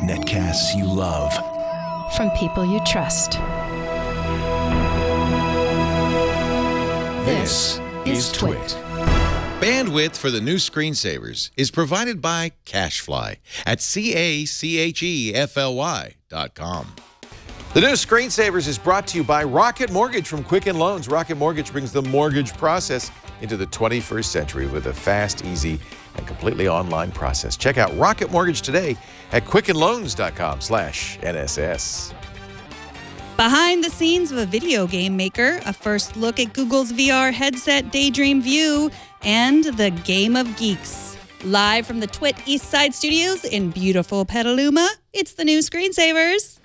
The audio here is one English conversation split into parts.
Netcasts you love. From people you trust. This is Twit. Bandwidth for the new screensavers is provided by CashFly at CACHEFLY.com. The new Screensavers is brought to you by Rocket Mortgage from Quicken Loans. Rocket Mortgage brings the mortgage process into the 21st century with a fast, easy, and completely online process. Check out Rocket Mortgage today at quickenloans.com/NSS. Behind the scenes of a video game maker, a first look at Google's VR headset Daydream View, and the Game of Geeks. Live from the Twit East Side Studios in beautiful Petaluma, it's the new Screensavers.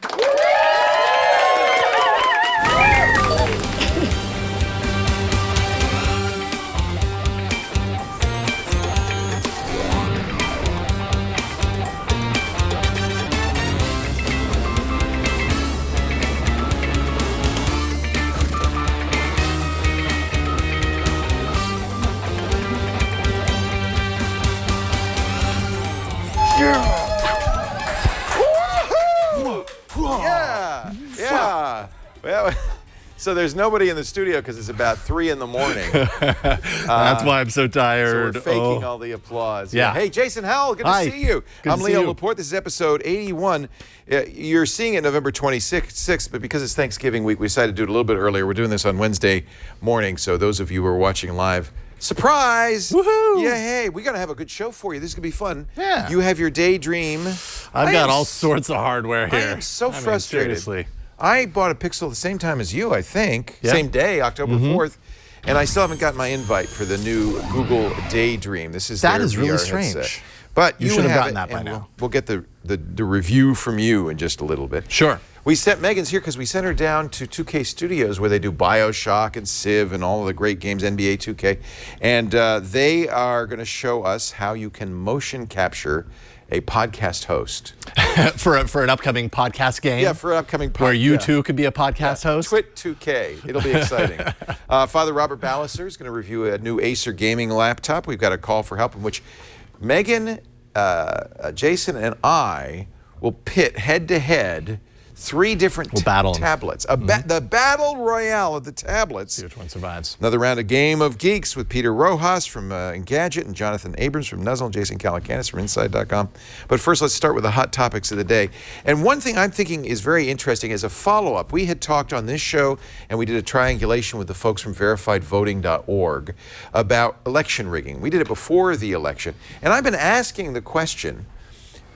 Yeah. Well, so there's nobody in the studio because it's about 3 in the morning. That's why I'm so tired. So we're faking all the applause. Yeah. Hey, Jason Howell, good Hi. to see you. I'm Leo Laporte. This is episode 81. You're seeing it November 26th, but because it's Thanksgiving week, we decided to do it a little bit earlier. We're doing this on Wednesday morning, so those of you who are watching live, surprise! Woohoo! Yeah, hey, we're going to have a good show for you. This is going to be fun. Yeah. You have your Daydream. I've got all sorts of hardware here. I am so frustrated. Seriously. I bought a Pixel at the same time as you, I think. Yeah. Same day, October 4th. And I still haven't gotten my invite for the new Google Daydream. This is That their is really VR strange. headset. But You you should have have gotten it, that by and now. We'll get the review from you in just a little bit. Sure. We sent Megan's here because we sent her down to 2K Studios where they do BioShock and Civ and all of the great games, NBA 2K. And they are going to show us how you can motion capture a podcast host. for an upcoming podcast game? Yeah, for an upcoming podcast. Where you too could be a podcast host? Twit 2K. It'll be exciting. Father Robert Ballecer is going to review a new Acer gaming laptop. We've got a call for help in which Megan, Jason, and I will pit head-to-head 3 different tablets. The battle royale of the tablets. See which one survives. Another round of Game of Geeks with Peter Rojas from Engadget and Jonathan Abrams from Nuzzle and Jason Calacanis from Inside.com. But first, let's start with the hot topics of the day. And one thing I'm thinking is very interesting as a follow-up. We had talked on this show, and we did a triangulation with the folks from verifiedvoting.org about election rigging. We did it before the election. And I've been asking the question,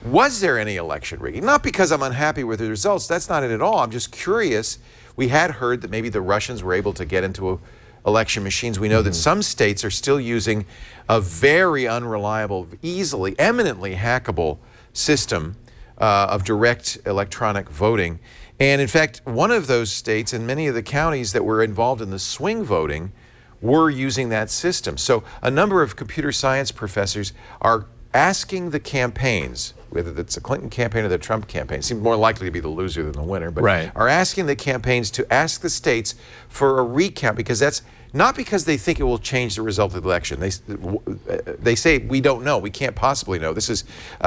was there any election rigging? Not because I'm unhappy with the results. That's not it at all. I'm just curious. We had heard that maybe the Russians were able to get into election machines. We know that some states are still using a very unreliable, eminently hackable system of direct electronic voting. And in fact, one of those states and many of the counties that were involved in the swing voting were using that system. So a number of computer science professors are asking the campaigns, whether it's the Clinton campaign or the Trump campaign, it seems more likely to be the loser than the winner, but are asking the campaigns to ask the states for a recount, because that's not because they think it will change the result of the election. They say, we don't know, we can't possibly know. This is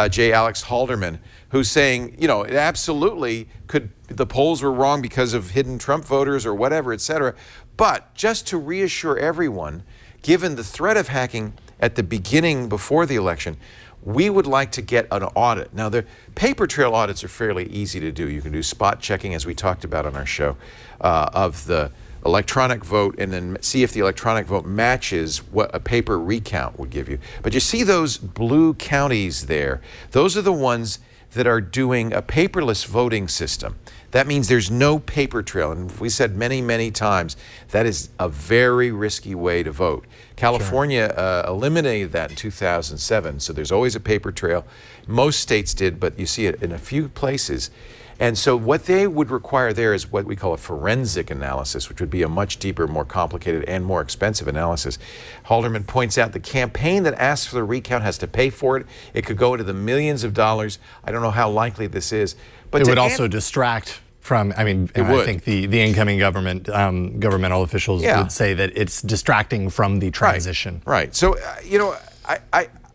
J. Alex Halderman, who's saying, you know, it absolutely could, the polls were wrong because of hidden Trump voters or whatever, et cetera. But just to reassure everyone, given the threat of hacking at the beginning before the election, we would like to get an audit. Now, the paper trail audits are fairly easy to do. You can do spot checking, as we talked about on our show, of the electronic vote, and then see if the electronic vote matches what a paper recount would give you. But you see those blue counties there? Those are the ones that are doing a paperless voting system. That means there's no paper trail. And we said many, many times, that is a very risky way to vote. California eliminated that in 2007, so there's always a paper trail. Most states did, but you see it in a few places. And so what they would require there is what we call a forensic analysis, which would be a much deeper, more complicated, and more expensive analysis. Halderman points out the campaign that asks for the recount has to pay for it. It could go into the millions of dollars. I don't know how likely this is. But it would also distract from, I mean, I think the incoming governmental officials would say that it's distracting from the transition. Right. So, you know,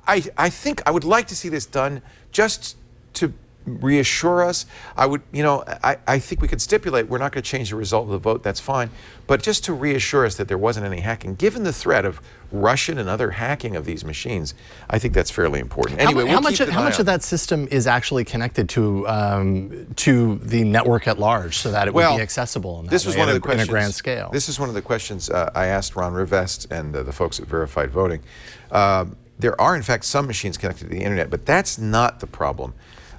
I think I would like to see this done just to reassure us. I think we could stipulate we're not going to change the result of the vote. That's fine, but just to reassure us that there wasn't any hacking, given the threat of Russian and other hacking of these machines, I think that's fairly important. Anyway, how much of that system is actually connected to the network at large, so that it would be accessible in that way, one of the questions, in a grand scale? This is one of the questions I asked Ron Rivest and the folks at Verified Voting. There are, in fact, some machines connected to the internet, but that's not the problem.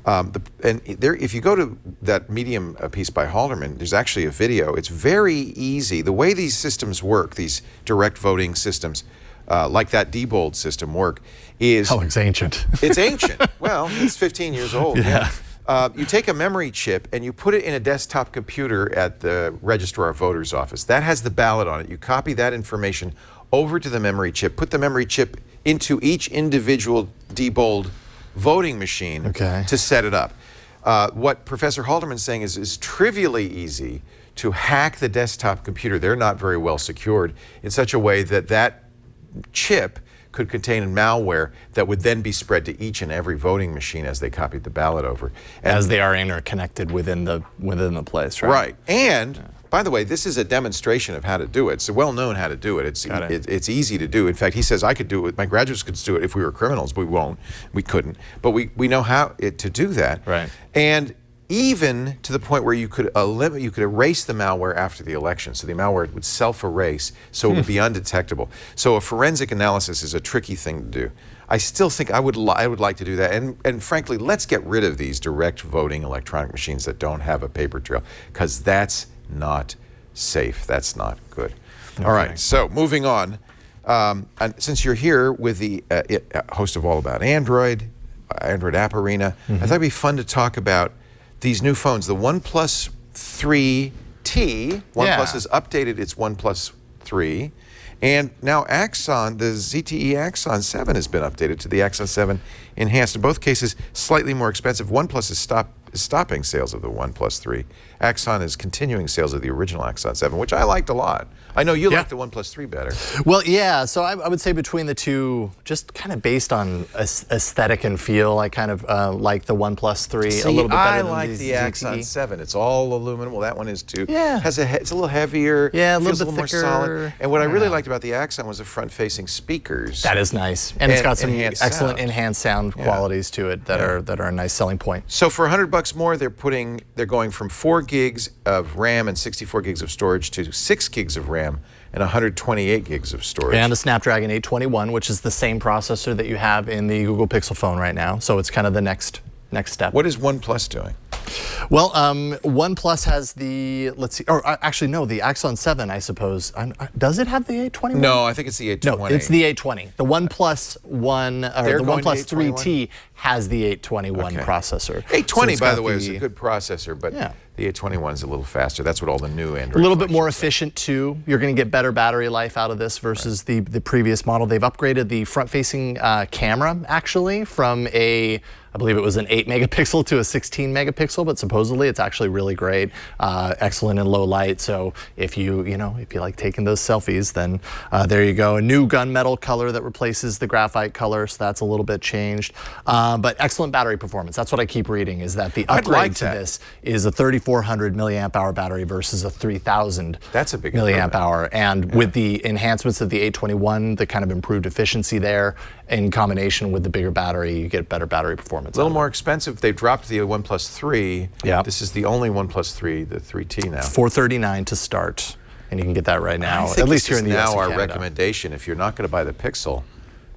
If you go to that Medium piece by Halderman, there's actually a video. It's very easy. The way these systems work, these direct voting systems, like that Diebold system work, is... Oh, it's ancient. It's ancient. Well, it's 15 years old. Yeah. You take a memory chip and you put it in a desktop computer at the Registrar of Voters office. That has the ballot on it. You copy that information over to the memory chip, put the memory chip into each individual Diebold voting machine to set it up. What Professor Halderman's saying is trivially easy to hack the desktop computer. They're not very well secured in such a way that that chip could contain malware that would then be spread to each and every voting machine as they copied the ballot over. And as they are interconnected within the place, right? Right. And by the way, this is a demonstration of how to do it. It's well known how to do it. It's easy to do. In fact, he says I could do it. My graduates could do it if we were criminals. We won't. We couldn't. But we know how to do that. Right. And even to the point where you could erase the malware after the election. So the malware would self-erase, so it would be undetectable. So a forensic analysis is a tricky thing to do. I still think I would like to do that. And frankly, let's get rid of these direct voting electronic machines that don't have a paper trail, because that's not safe. That's not good. Okay. All right, so moving on. And since you're here with the host of All About Android App Arena, I thought it'd be fun to talk about these new phones. The OnePlus 3T, OnePlus has updated its OnePlus 3, and now Axon, the ZTE Axon 7 has been updated to the Axon 7 Enhanced. In both cases, slightly more expensive. OnePlus is stopping sales of the OnePlus 3. Axon is continuing sales of the original Axon 7, which I liked a lot. I know you like the OnePlus 3 better. Well, yeah, so I would say between the two, just kind of based on aesthetic and feel, I kind of like the OnePlus 3 a little bit better than like the Axon 7. It's all aluminum. Well, that one is too. Yeah. It's a little heavier. Yeah, feels a little thicker, more solid. And what I really liked about the Axon was the front-facing speakers. That is nice. And it's got some sound. excellent enhanced sound qualities to it that are a nice selling point. So for $100 more, they're going from 4 gigs of RAM and 64 gigs of storage to 6 gigs of RAM and 128 gigs of storage. And the Snapdragon 821, which is the same processor that you have in the Google Pixel phone right now. So it's kind of the next step. What is OnePlus doing? Well, OnePlus has the, let's see, or actually no, the Axon 7, I suppose. Does it have the 821? No, I think it's the 820. No, it's the 820. The OnePlus One, or the OnePlus 3T has the 821 processor. 820, by the way, is a good processor, but the 821 is a little faster. That's what all the new Android. A little bit more efficient too. You're going to get better battery life out of this versus the previous model. They've upgraded the front-facing camera actually from I believe it was an 8 megapixel to a 16 megapixel, but supposedly it's actually really great, excellent in low light. So if you like taking those selfies, then there you go. A new gunmetal color that replaces the graphite color, so that's a little bit changed. But excellent battery performance. That's what I keep reading, is that the upgrade to this is a 3,400 milliamp hour battery versus a 3,000 milliamp hour. And with the enhancements of the 821, the kind of improved efficiency there, in combination with the bigger battery, you get better battery performance. A little more expensive. They dropped the OnePlus 3. Yeah. This is the only OnePlus 3, the 3T now. $439 to start, and you can get that right now. I think at least here in the US now and our Canada. recommendation. If you're not going to buy the Pixel,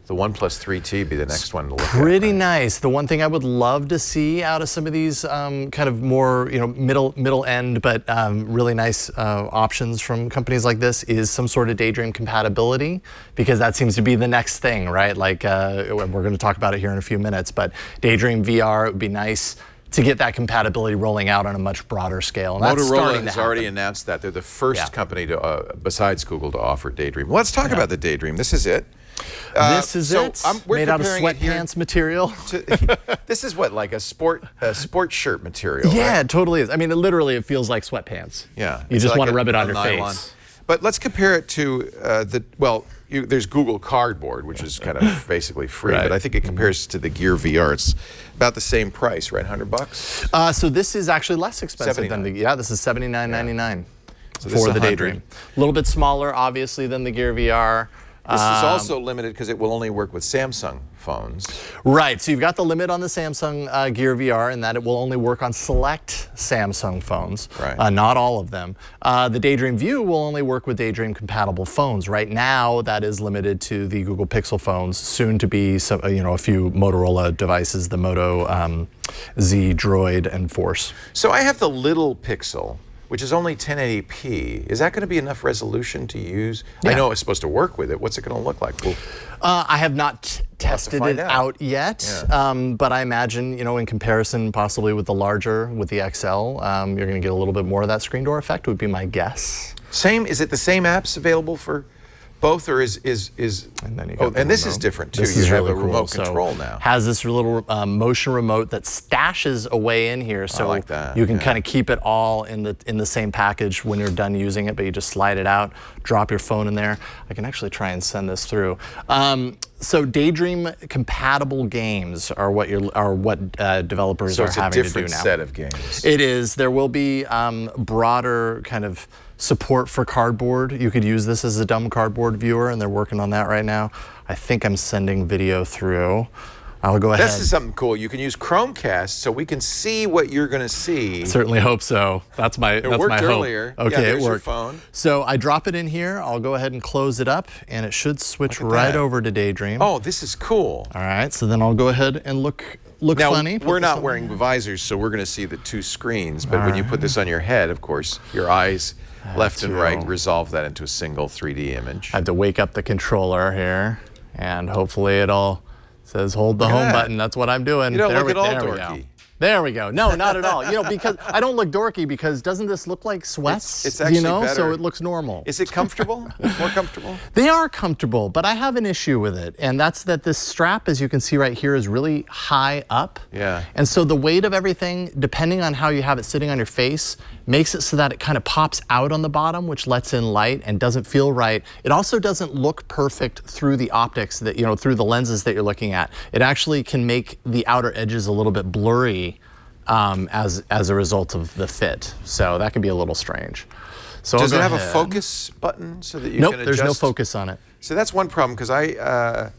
the OnePlus 3T be the next one to look at. Pretty nice. The one thing I would love to see out of some of these kind of more middle end but really nice options from companies like this is some sort of Daydream compatibility, because that seems to be the next thing, right? Like we're going to talk about it here in a few minutes, but Daydream VR, it would be nice to get that compatibility rolling out on a much broader scale. And Motorola has already announced that. They're the first company to, besides Google, to offer Daydream. Well, let's talk about the Daydream. This is it. This is made out of sweatpants material. This is what, like a sport shirt material? Yeah, right? it totally is. I mean, it feels like sweatpants. Yeah. You just want to rub it on your face. But let's compare it to there's Google Cardboard, which is kind of basically free, Right. but I think it compares to the Gear VR. It's about the same price, right? $100. So this is actually less expensive than this is $79.99 So this for is the 100. Daydream. A little bit smaller, obviously, than the Gear VR. This is also limited because it will only work with Samsung phones. Right, so you've got the limit on the Samsung Gear VR in that it will only work on select Samsung phones, Right. Not all of them. The Daydream View will only work with Daydream compatible phones. Right now, that is limited to the Google Pixel phones, soon to be some, a few Motorola devices, the Moto Z, Droid, and Force. So I have the little Pixel, which is only 1080p. Is that going to be enough resolution to use? Yeah. I know it's supposed to work with it. What's it going to look like? Well, I have not tested find it out. out yet, Yeah. but I imagine, in comparison possibly with the larger, with the XL, you're going to get a little bit more of that screen door effect, would be my guess. is it the same apps available for both, or is And then you got the and this remote. is different too. This You is have really a remote cool. control So now. Has this little motion remote that stashes away in here, so like that, you can yeah. kind of keep it all in the same package when you're done using it. But you just slide it out, drop your phone in there. I can actually try and send this through. So Daydream compatible games are what developers So are it's a having to do different now. set of games. It is. There will be broader kind of support for cardboard. You could use this as a dumb cardboard viewer, and they're working on that right now. I think I'm sending video through. I'll go ahead. This is something cool. You can use Chromecast so we can see what you're going to see. Certainly hope so. That's my It worked hope. earlier. Okay, Yeah, there's it your worked. phone. So I drop it in here. I'll go ahead and close it up, and it should switch Look at right that. over to Daydream. Oh, this is cool. All right. So then I'll go ahead and look Now, funny. Put we're this not on. wearing visors, so we're going to see the two screens. But when you put this on your head, of course, your eyes left and true. right resolve that into a single 3D image. I have to wake up the controller here, and hopefully it'll says hold the Look at home that. button. That's what I'm doing. You don't there look we, at all there we dorky. go. There we go. No, not at all. Because I don't look dorky because doesn't this look like sweats? It's actually better. So it looks normal. Is it comfortable? More comfortable? They are comfortable, but I have an issue with it, and that's that this strap, as you can see right here, is really high up. Yeah. And so the weight of everything, depending on how you have it sitting on your face, makes it so that it kind of pops out on the bottom, which lets in light and doesn't feel right. It also doesn't look perfect through the optics that, through the lenses that you're looking at. It actually can make the outer edges a little bit blurry as a result of the fit. So that can be a little strange. So Does I'll it go have a ahead. focus button so that you Nope, can adjust? there's no focus on it. So that's one problem because I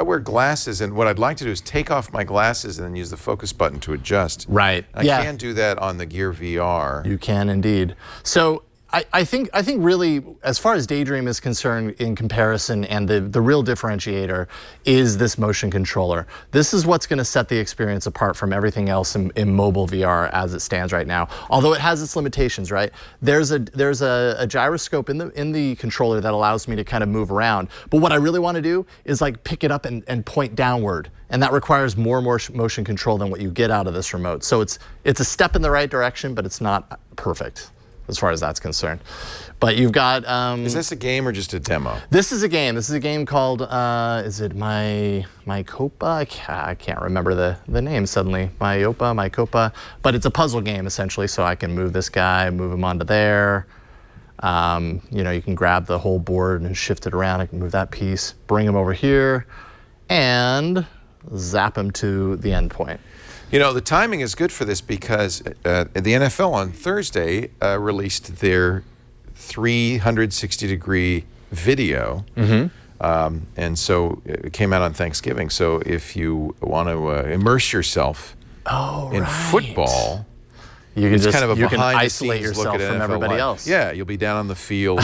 wear glasses, and what I'd like to do is take off my glasses and then use the focus button to adjust. Right. I Yeah. can do that on the Gear VR. You can indeed. So I think really, as far as Daydream is concerned in comparison, and the real differentiator is this motion controller. This is what's going to set the experience apart from everything else in mobile VR as it stands right now. Although it has its limitations, right? There's a gyroscope in the controller that allows me to kind of move around. But what I really want to do is like pick it up and point downward. And that requires more motion control than what you get out of this remote. So it's a step in the right direction, but it's not perfect as far as that's concerned. But you've got... Is this a game or just a demo? This is a game. This is a game called, is it MyCopa? I can't remember the name suddenly. MyCopa. But it's a puzzle game, essentially, so I can move this guy, move him onto there. You can grab the whole board and shift it around. I can move that piece, bring him over here, and zap him to the end point. The timing is good for this because the NFL on Thursday released their 360-degree video. And so it came out on Thanksgiving. So if you want to immerse yourself in football, You can it's kind of a you can behind the isolate scenes look yourself at from NFL everybody live. else. Yeah, you'll be down on the field.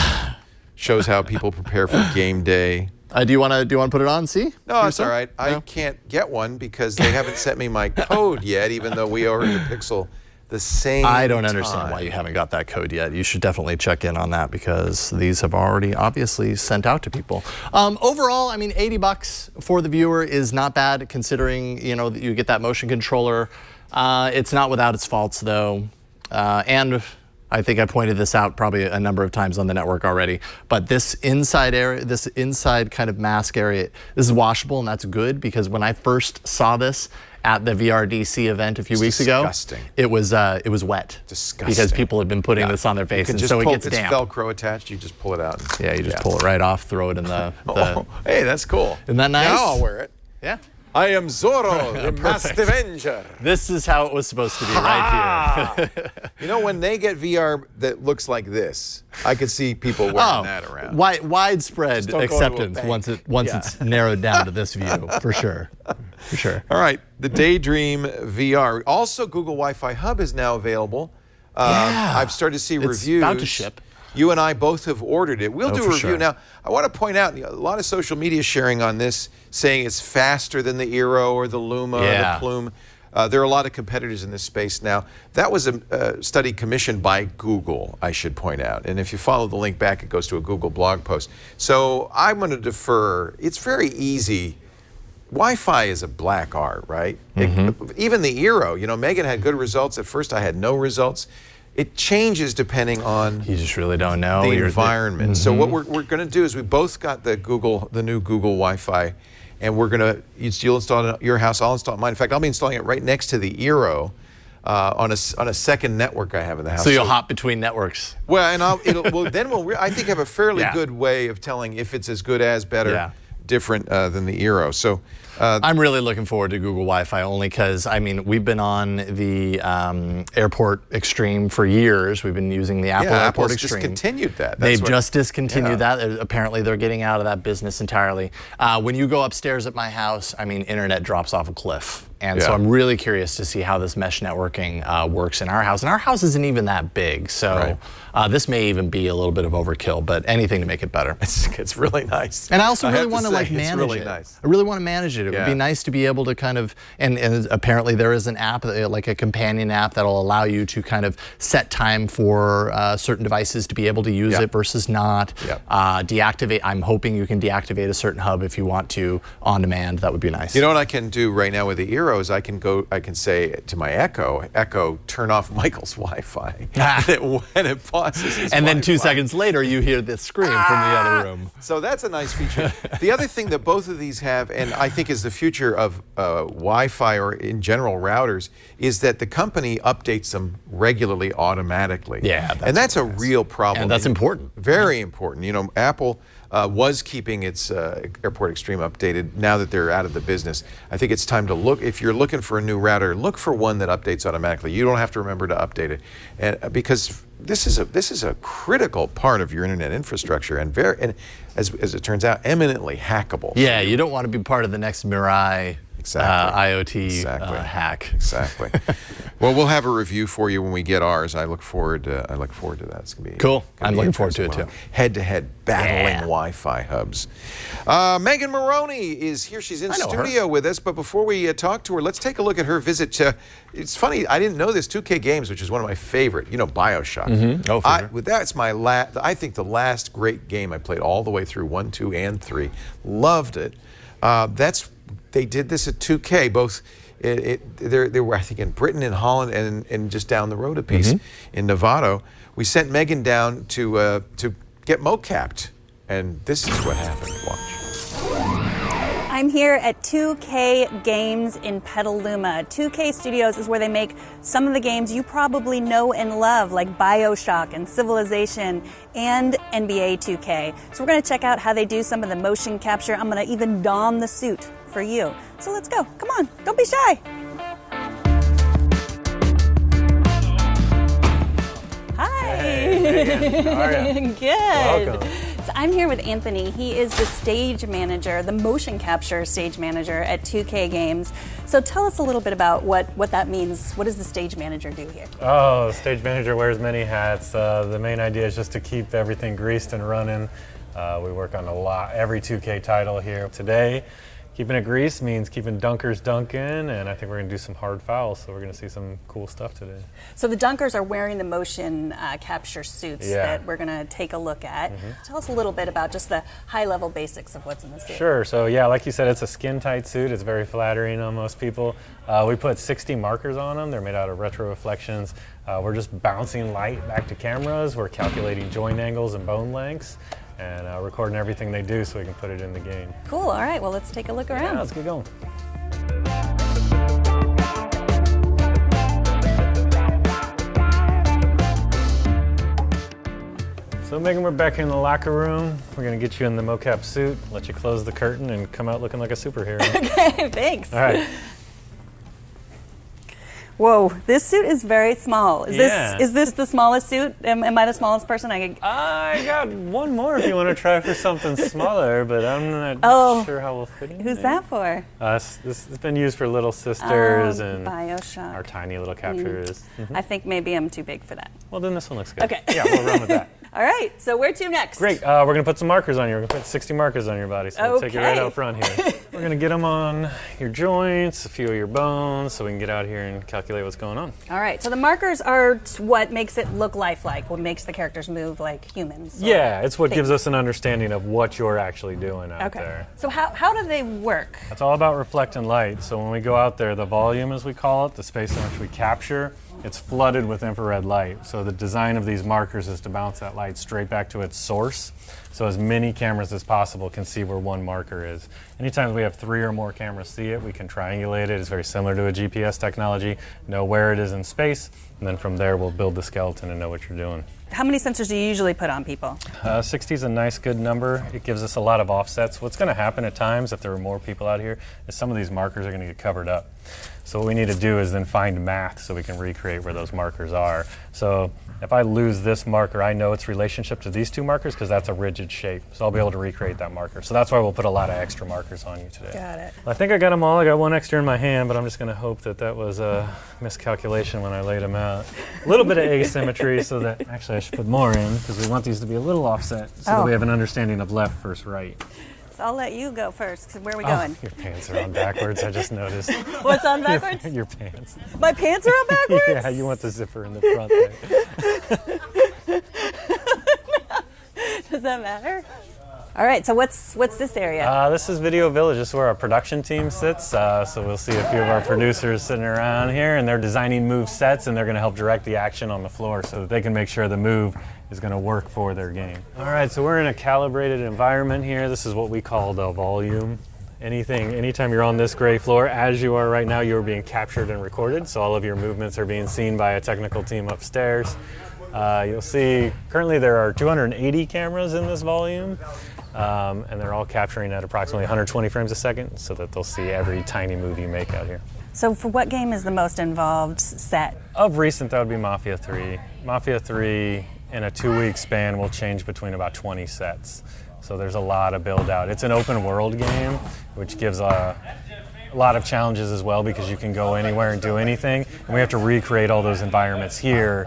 Shows how people prepare for game day. Do you want to put it on? See? No, it's Yourself? all right. I No? can't get one because they haven't sent me my code yet, even though we ordered the Pixel the same I don't understand time. why you haven't got that code yet. You should definitely check in on that because these have already obviously sent out to people. Overall, I mean, $80 for the viewer is not bad considering, that you get that motion controller. It's not without its faults though. And I think I pointed this out probably a number of times on the network already, but this inside area, this inside kind of mask area, this is washable, and that's good because when I first saw this at the VRDC event a few weeks ago. Disgusting. It was wet. Disgusting. Because people had been putting this on their faces, so it gets it's damp. Velcro attached. You just pull it out. Yeah, you just pull it right off, throw it in the. Hey, that's cool. Isn't that nice? Now I'll wear it. Yeah. I am Zorro, the Masked Avenger. This is how it was supposed to be right here. You know, when they get VR that looks like this, I could see people wearing that around. Widespread don't go to a acceptance bank. once it's narrowed down to this view, for sure. For sure. All right, the Daydream VR. Also, Google Wi-Fi Hub is now available. I've started to see reviews. It's about to ship. You and I both have ordered it. We'll do a review. Sure. Now, I want to point out, a lot of social media sharing on this, saying it's faster than the Eero or the Luma or the Plume. There are a lot of competitors in this space now. That was a study commissioned by Google, I should point out. And if you follow the link back, it goes to a Google blog post. So I'm going to defer. It's very easy. Wi-Fi is a black art, right? Even the Eero, you know, Megan had good results. At first, I had no results. It changes depending on you just really don't know the environment. So what we're going to do is we both got the new Google Wi-Fi, and we're going to you'll install it at your house. I'll install it at mine. In fact, I'll be installing it right next to the Eero on a second network I have in the house. So you'll hop between networks. Well, and I think have a fairly good way of telling if it's as good as, better, different than the Eero. So. I'm really looking forward to Google Wi-Fi only because, I mean, we've been on the Airport Extreme for years. We've been using the Apple Airport Extreme. Discontinued that. They've just discontinued that. Apparently, they're getting out of that business entirely. When you go upstairs at my house, I mean, internet drops off a cliff. And so I'm really curious to see how this mesh networking works in our house. And our house isn't even that big, so this may even be a little bit of overkill, but anything to make it better. It's really nice. And I also really want to manage really it. Nice. I really want to manage it. It would be nice to be able to kind of, and apparently there is an app, like a companion app, that'll allow you to kind of set time for certain devices to be able to use it versus not. Deactivate, I'm hoping you can deactivate a certain hub if you want to on demand. That would be nice. You know what I can do right now with the Eero is I can say to my Echo, turn off Michael's Wi-Fi. And it pauses his and then Wi-Fi. 2 seconds later, you hear this scream from the other room. So that's a nice feature. The other thing that both of these have, and I think is the future of Wi-Fi or in general routers, is that the company updates them regularly automatically. That's a real problem. And that's important. Very important. You know, Apple was keeping its Airport Extreme updated. Now that they're out of the business, I think it's time to look. If you're looking for a new router, look for one that updates automatically. You don't have to remember to update it, and because this is a critical part of your internet infrastructure, and as it turns out, eminently hackable. Yeah, you don't want to be part of the next Mirai IoT hack. Exactly. Well, we'll have a review for you when we get ours. I look forward to that. It's gonna be cool. I'm looking forward to it too. Head-to-head battling Wi-Fi hubs. Megan Morrone is here. She's in studio with us. But before we talk to her, let's take a look at her visit to. It's funny. I didn't know this. 2K Games, which is one of my favorite. You know, BioShock. Oh, for sure. That's my I think the last great game I played all the way through 1, 2, and 3. Loved it. They did this at 2K, both. They were, I think, in Britain, in Holland, and just down the road a piece in Novato. We sent Megan down to get MoCapped, and this is what happened. Watch. I'm here at 2K Games in Petaluma. 2K Studios is where they make some of the games you probably know and love, like BioShock and Civilization and NBA 2K. So we're going to check out how they do some of the motion capture. I'm going to even don the suit for you. So let's go. Come on. Don't be shy. Hi. Hey, how are you? Good. Welcome. So I'm here with Anthony. He is the stage manager, the motion capture stage manager at 2K Games. So tell us a little bit about what that means. What does the stage manager do here? Oh, stage manager wears many hats. The main idea is just to keep everything greased and running. We work on every 2K title here. Today, keeping it greased means keeping dunkers dunking, and I think we're going to do some hard fouls, so we're going to see some cool stuff today. So the dunkers are wearing the motion capture suits that we're going to take a look at. Tell us a little bit about just the high-level basics of what's in the suit. Sure. So yeah, like you said, it's a skin-tight suit. It's very flattering on most people. We put 60 markers on them. They're made out of retro reflections. We're just bouncing light back to cameras. We're calculating joint angles and bone lengths, and recording everything they do so we can put it in the game. Cool. All right. Well, let's take a look around. Yeah, let's get going. So Megan, we're back here in the locker room. We're gonna get you in the MoCap suit, let you close the curtain, and come out looking like a superhero. Okay, thanks. All right. Whoa, this suit is very small. Is Yeah. this the smallest suit? Am I the smallest person? I got one more if you want to try for something smaller, but I'm not sure how we'll fit in. Who's that for? This has been used for little sisters and BioShock. our tiny little captures. I think maybe I'm too big for that. Well, then this one looks good. Okay. Yeah, we'll run with that. All right, so where to next? Great. We're going to put some markers on you. We're going to put 60 markers on your body, so we'll take you right out front here. We're going to get them on your joints, a few of your bones, so we can get out here and calculate what's going on. All right, so the markers are what makes it look lifelike, what makes the characters move like humans. Yeah, it's what gives us an understanding of what you're actually doing out there. So how do they work? It's all about reflecting light. So when we go out there, the volume, as we call it, the space in which we capture, it's flooded with infrared light. So the design of these markers is to bounce that light straight back to its source. So as many cameras as possible can see where one marker is. Anytime we have 3 or more cameras see it, we can triangulate it. It's very similar to a GPS technology, know where it is in space, and then from there we'll build the skeleton and know what you're doing. How many sensors do you usually put on people? 60 is a nice, good number. It gives us a lot of offsets. What's going to happen at times, if there are more people out here, is some of these markers are going to get covered up. So what we need to do is then find math so we can recreate where those markers are. So if I lose this marker, I know its relationship to these 2 markers because that's a rigid shape. So I'll be able to recreate that marker. So that's why we'll put a lot of extra markers on you today. Got it. I think I got them all. I got one extra in my hand, but I'm just going to hope that that was a miscalculation when I laid them out. A little bit of asymmetry so that, actually I should put more in because we want these to be a little offset so that we have an understanding of left versus right. So I'll let you go first, 'cause where are we going? Your pants are on backwards, I just noticed. What's on backwards? Your pants. My pants are on backwards? Yeah, you want the zipper in the front there. Does that matter? All right, so what's this area? This is Video Village. This is where our production team sits. So we'll see a few of our producers sitting around here, and they're designing move sets, and they're going to help direct the action on the floor so that they can make sure the move is going to work for their game. All right, so we're in a calibrated environment here. This is what we call the volume. Anytime you're on this gray floor, as you are right now, you're being captured and recorded. So all of your movements are being seen by a technical team upstairs. You'll see currently there are 280 cameras in this volume. And they're all capturing at approximately 120 frames a second so that they'll see every tiny move you make out here. So for what game is the most involved set? Of recent, that would be Mafia 3. Mafia 3, in a 2-week span, will change between about 20 sets. So there's a lot of build out. It's an open world game, which gives a lot of challenges as well because you can go anywhere and do anything. And we have to recreate all those environments here,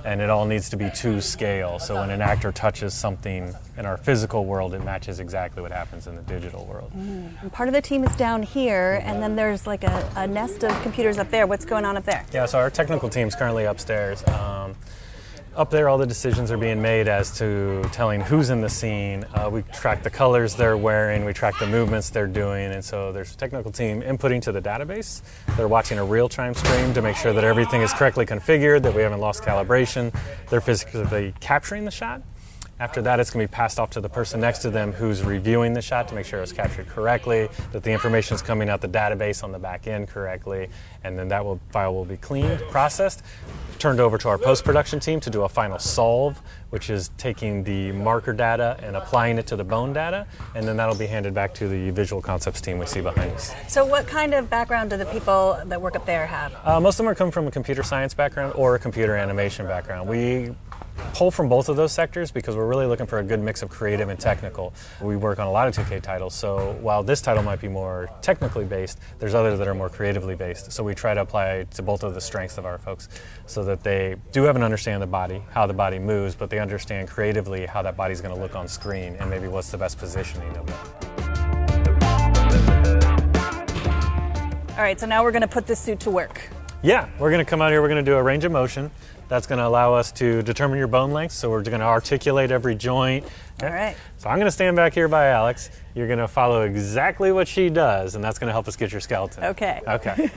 and it all needs to be to scale. So when an actor touches something in our physical world, it matches exactly what happens in the digital world. And part of the team is down here, and then there's like a nest of computers up there. What's going on up there? Yeah, so our technical team's currently upstairs. Up there, all the decisions are being made as to telling who's in the scene. We track the colors they're wearing, we track the movements they're doing, and so there's a technical team inputting to the database. They're watching a real-time stream to make sure that everything is correctly configured, that we haven't lost calibration. They're physically capturing the shot. After that, it's going to be passed off to the person next to them who's reviewing the shot to make sure it's captured correctly, that the information is coming out the database on the back end correctly, and then that file will be cleaned, processed, turned over to our post-production team to do a final solve, which is taking the marker data and applying it to the bone data, and then that'll be handed back to the visual concepts team we see behind us. So what kind of background do the people that work up there have? Most of them are coming from a computer science background or a computer animation background. We pull from both of those sectors because we're really looking for a good mix of creative and technical. We work on a lot of 2K titles, so while this title might be more technically based, there's others that are more creatively based. So we try to apply to both of the strengths of our folks so that they do have an understanding of the body, how the body moves, but they understand creatively how that body's going to look on screen and maybe what's the best positioning of it. All right, so now we're going to put this suit to work. Yeah, we're going to come out here, we're going to do a range of motion. That's going to allow us to determine your bone length, so we're going to articulate every joint. All right. So I'm going to stand back here by Alex. You're going to follow exactly what she does, and that's going to help us get your skeleton. Okay. Okay.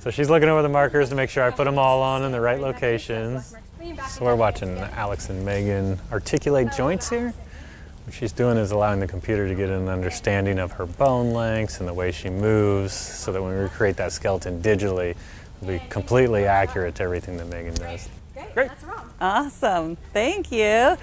So she's looking over the markers to make sure I put them all on in the right locations. So we're watching Alex and Megan articulate joints here. What she's doing is allowing the computer to get an understanding of her bone lengths and the way she moves so that when we recreate that skeleton digitally, it'll be completely accurate to everything that Megan does. Great. Great. That's wrong. Awesome. Thank you.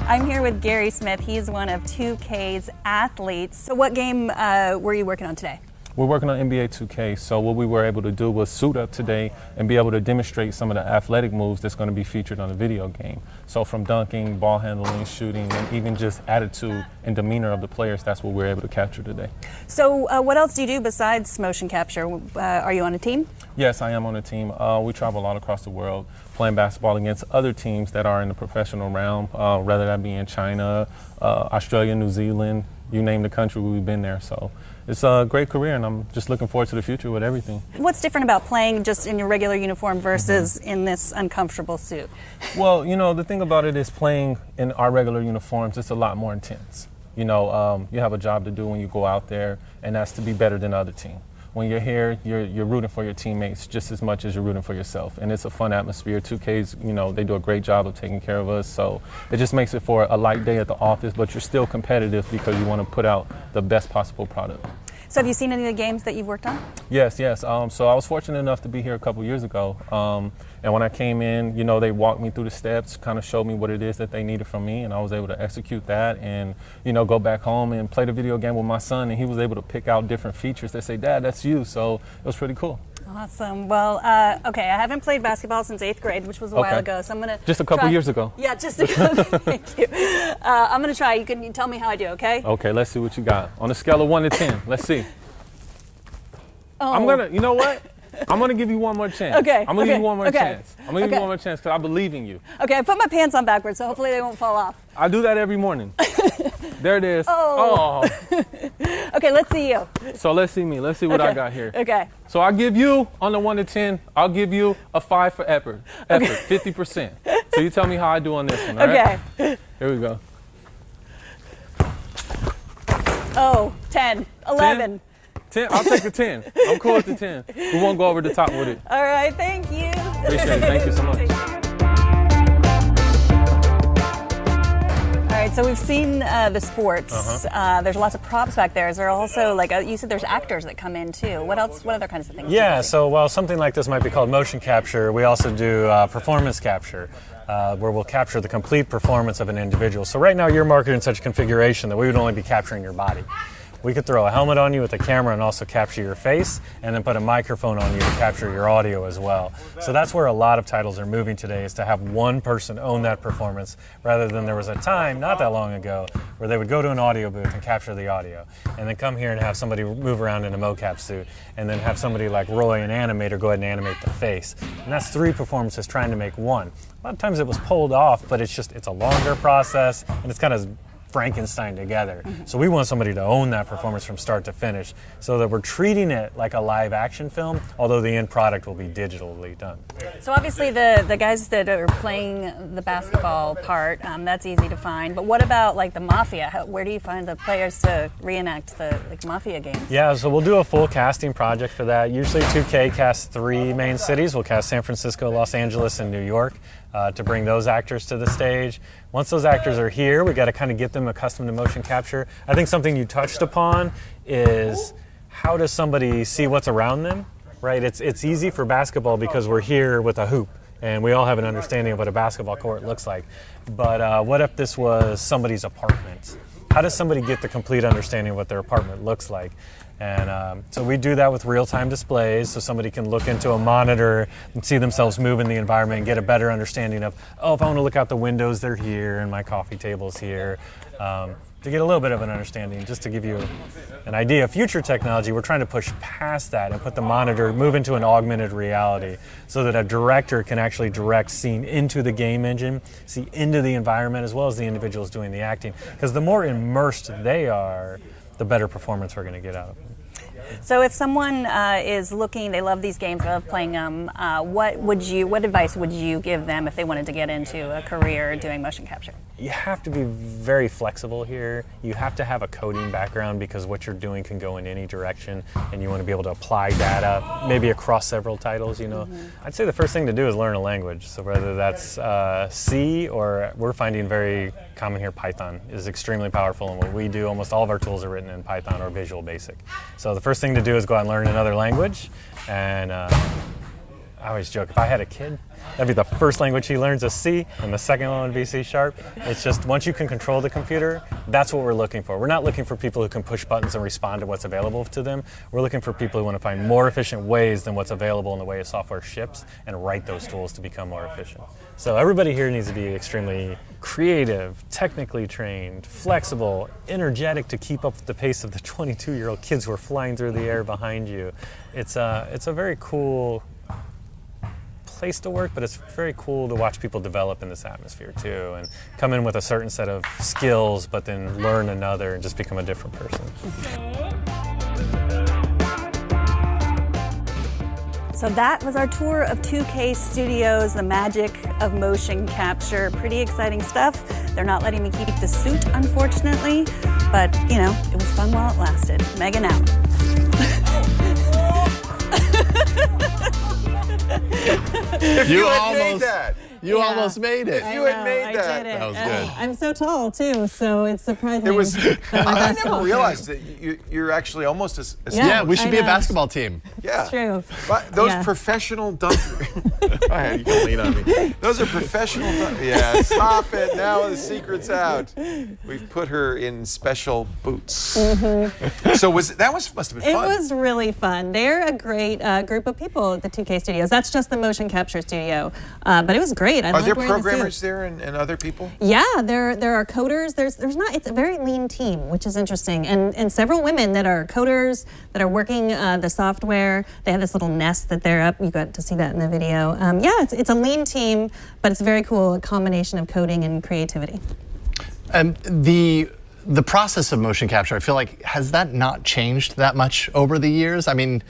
I'm here with Gary Smith. He's one of 2K's athletes. So what game were you working on today? We're working on NBA 2K, so what we were able to do was suit up today and be able to demonstrate some of the athletic moves that's going to be featured on the video game. So from dunking, ball handling, shooting, and even just attitude and demeanor of the players, that's what we're able to capture today. So what else do you do besides motion capture? Are you on a team? Yes, I am on a team. We travel a lot across the world playing basketball against other teams that are in the professional realm, whether that be in China, Australia, New Zealand, you name the country, we've been there. So it's a great career, and I'm just looking forward to the future with everything. What's different about playing just in your regular uniform versus in this uncomfortable suit? Well, you know, the thing about it is playing in our regular uniforms, it's a lot more intense. You know, you have a job to do when you go out there, and that's to be better than the other team. When you're here, you're rooting for your teammates just as much as you're rooting for yourself. And it's a fun atmosphere. 2K's, you know, they do a great job of taking care of us. So it just makes it for a light day at the office, but you're still competitive because you want to put out the best possible product. So have you seen any of the games that you've worked on? Yes. So I was fortunate enough to be here a couple years ago. And when I came in, you know, they walked me through the steps, kind of showed me what it is that they needed from me, and I was able to execute that and, you know, go back home and play the video game with my son, and he was able to pick out different features that say, Dad, that's you. So it was pretty cool. Awesome. Well, okay, I haven't played basketball since 8th grade, which was a while ago, so I'm going to Just a couple years ago. Yeah, just a couple. Thank you. I'm going to try. You can tell me how I do, okay? Okay, let's see what you got. On a scale of 1 to 10, let's see. Oh. You know what? I'm gonna give you one more chance. Okay. I'm gonna give you one more okay. chance. I'm gonna give you one more chance because I believe in you. Okay, I put my pants on backwards, so hopefully they won't fall off. I do that every morning. There it is. Oh. Okay, let's see you. So let's see me. Let's see what I got here. Okay. So I'll give you, on the 1 to 10, I'll give you a 5 for effort, 50%. So you tell me how I do on this one, all right? Okay. Here we go. Oh, 10, 11. 10? I'll take the 10. I'm cool with the 10. We won't go over the top with it. All right, thank you. Appreciate it. Thank you so much. All right, so we've seen the sports. There's lots of props back there. Is there also, like, you said there's actors that come in too. What else? What other kinds of things? Yeah, so while something like this might be called motion capture, we also do performance capture, where we'll capture the complete performance of an individual. So right now you're marketed in such configuration that we would only be capturing your body. We could throw a helmet on you with a camera and also capture your face, and then put a microphone on you to capture your audio as well. So that's where a lot of titles are moving today, is to have one person own that performance, rather than there was a time not that long ago where they would go to an audio booth and capture the audio, and then come here and have somebody move around in a MoCap suit, and then have somebody like Roy, an animator, go ahead and animate the face. And that's 3 performances trying to make one. A lot of times it was pulled off, but it's a longer process, and it's kind of Frankenstein together. So we want somebody to own that performance from start to finish, so that we're treating it like a live action film, although the end product will be digitally done. So obviously the guys that are playing the basketball part, that's easy to find. But what about like the Mafia? Where do you find the players to reenact the Mafia games? Yeah, so we'll do a full casting project for that. Usually 2K casts 3 main cities. We'll cast San Francisco, Los Angeles, and New York to bring those actors to the stage. Once those actors are here, we got to kind of get them accustomed to motion capture. I think something you touched upon is, how does somebody see what's around them, right? It's easy for basketball because we're here with a hoop, and we all have an understanding of what a basketball court looks like. But what if this was somebody's apartment? How does somebody get the complete understanding of what their apartment looks like? And so we do that with real-time displays, so somebody can look into a monitor and see themselves move in the environment and get a better understanding of, oh, if I want to look out the windows, they're here, and my coffee table's here. To get a little bit of an understanding, just to give you an idea of future technology, we're trying to push past that and put the monitor, move into an augmented reality, so that a director can actually direct scene into the game engine, see into the environment, as well as the individuals doing the acting. Because the more immersed they are, the better performance we're going to get out of them. So if someone is looking, they love these games, they love playing them, what advice would you give them if they wanted to get into a career doing motion capture? you have to be very flexible here. You have to have a coding background because what you're doing can go in any direction, and you want to be able to apply data maybe across several titles, you know. I'd say the first thing to do is learn a language. So whether that's C, or we're finding very common here, Python is extremely powerful, and what we do, almost all of our tools are written in Python or Visual Basic. So the first thing to do is go out and learn another language, and I always joke, if I had a kid, that'd be the first language he learns is C, and the second one would be C#. It's just, once you can control the computer, that's what we're looking for. We're not looking for people who can push buttons and respond to what's available to them. We're looking for people who want to find more efficient ways than what's available in the way of software ships, and write those tools to become more efficient. So everybody here needs to be extremely creative, technically trained, flexible, energetic to keep up with the pace of the 22-year-old kids who are flying through the air behind you. It's a very cool place to work, but it's very cool to watch people develop in this atmosphere too, and come in with a certain set of skills, but then learn another and just become a different person. So that was our tour of 2K Studios, the magic of motion capture. Pretty exciting stuff. They're not letting me keep the suit, unfortunately, but you know, it was fun while it lasted. Megan out. If you had made that. You almost made it. If you had made that. I did it. That was good. I'm so tall too, so it's surprising. It was. that my I basketball never realized that you're actually almost as. Yeah, we should I be a know. basketball team. Yeah. It's true. But those Yeah. professional dunkers. Go ahead, you can lean on me. Those are professional dunkers. Yeah, stop it. Now the secret's out. We've put her in special boots. So must have been It fun. was really fun. They're a great group of people at the 2K Studios. That's just the motion capture studio, but it was great. I Are loved there wearing the programmers suit. there and other people? Yeah, there are coders. There's not. It's a very lean team, which is interesting, and several women that are coders that are working the software. They have this little nest that they're up. You got to see that in the video. Yeah, it's a lean team, but it's very cool. A combination of coding and creativity. The process of motion capture, I feel like, has that not changed that much over the years? I mean,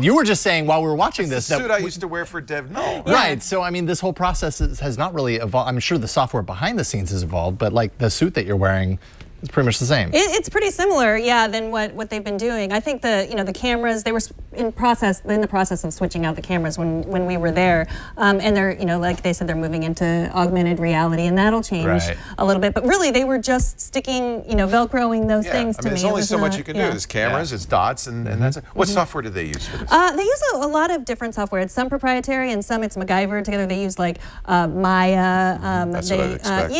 you were just saying while we were watching this The that suit I used to wear for Dev Null. Right. So I mean, this whole process has not really evolved. I'm sure the software behind the scenes has evolved, but like the suit that you're wearing is pretty much the same. It's pretty similar, yeah, than what they've been doing. I think the cameras, they were in the process of switching out the cameras when we were there, and they're like they said, they're moving into augmented reality, and that'll change a little bit. But really, they were just sticking Velcroing those things to me. There's only so much you can do. There's cameras, it's dots, and that's it. What software do they use for this? They use a lot of different software. It's some proprietary and some it's MacGyver together. They use like Maya. That's what I'd expect.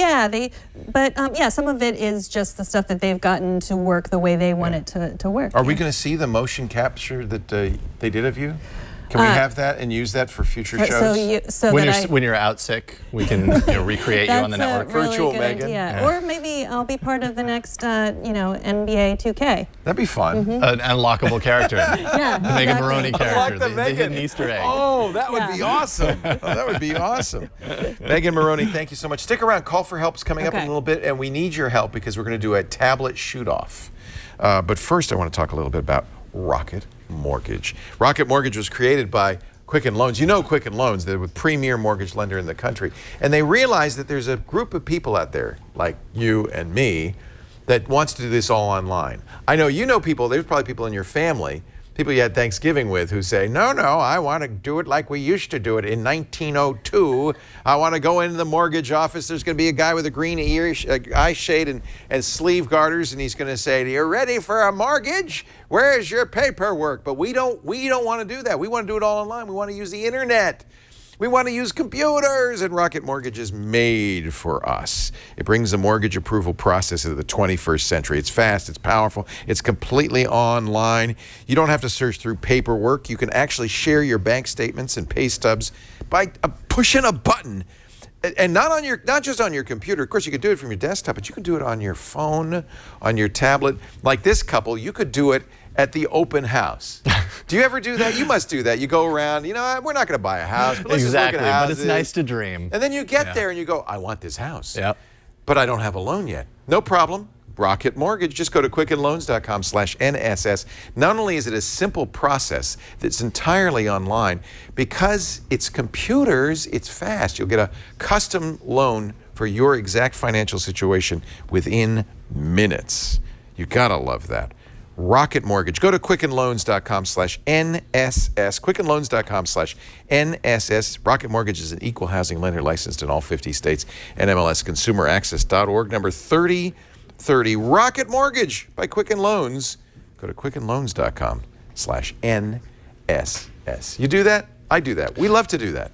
Some of it is just the stuff that they've gotten to work the way they want it to work. Are we going to see the motion capture that they did of you? Can we have that and use that for future shows? When you're out sick, we can recreate you on the network. That's a really Virtual good Megan. idea. Yeah. Or maybe I'll be part of the next NBA 2K. That'd be fun. An unlockable character. Yeah, The Megan Morrone character. Unlock the The Megan. hidden Easter egg. Oh, that would be awesome. That would be awesome. Megan Morrone, thank you so much. Stick around. Call for Help's coming up in a little bit, and we need your help because we're going to do a tablet shoot-off. But first, I want to talk a little bit about Rocket Mortgage. Rocket Mortgage was created by Quicken Loans. You know Quicken Loans, they're the premier mortgage lender in the country. And they realized that there's a group of people out there, like you and me, that wants to do this all online. I know you know people, there's probably people in your family, people you had Thanksgiving with who say, no, I want to do it like we used to do it in 1902. I want to go into the mortgage office. There's going to be a guy with a green eye shade and sleeve garters, and he's going to say, "Are you ready for a mortgage? Where's your paperwork?" But we don't want to do that. We want to do it all online. We want to use the internet. We want to use computers, and Rocket Mortgage is made for us. It brings the mortgage approval process into the 21st century. It's fast, it's powerful, it's completely online. You don't have to search through paperwork. You can actually share your bank statements and pay stubs by pushing a button. And not just on your computer. Of course, you could do it from your desktop, but you can do it on your phone, on your tablet. Like this couple, you could do it at the open house. Do you ever do that? You must do that. You go around, we're not going to buy a house, but let's just look at houses. But it's nice to dream. And then you get there and you go, I want this house. Yep. But I don't have a loan yet. No problem. Rocket Mortgage. Just go to quickenloans.com/NSS. Not only is it a simple process that's entirely online, because it's computers, it's fast. You'll get a custom loan for your exact financial situation within minutes. You gotta love that. Rocket Mortgage. Go to quickenloans.com/NSS. Quickenloans.com/NSS. Rocket Mortgage is an equal housing lender licensed in all 50 states. NMLSconsumeraccess.org, number 3030. Rocket Mortgage by Quicken Loans. Go to quickenloans.com/NSS. You do that? I do that. We love to do that.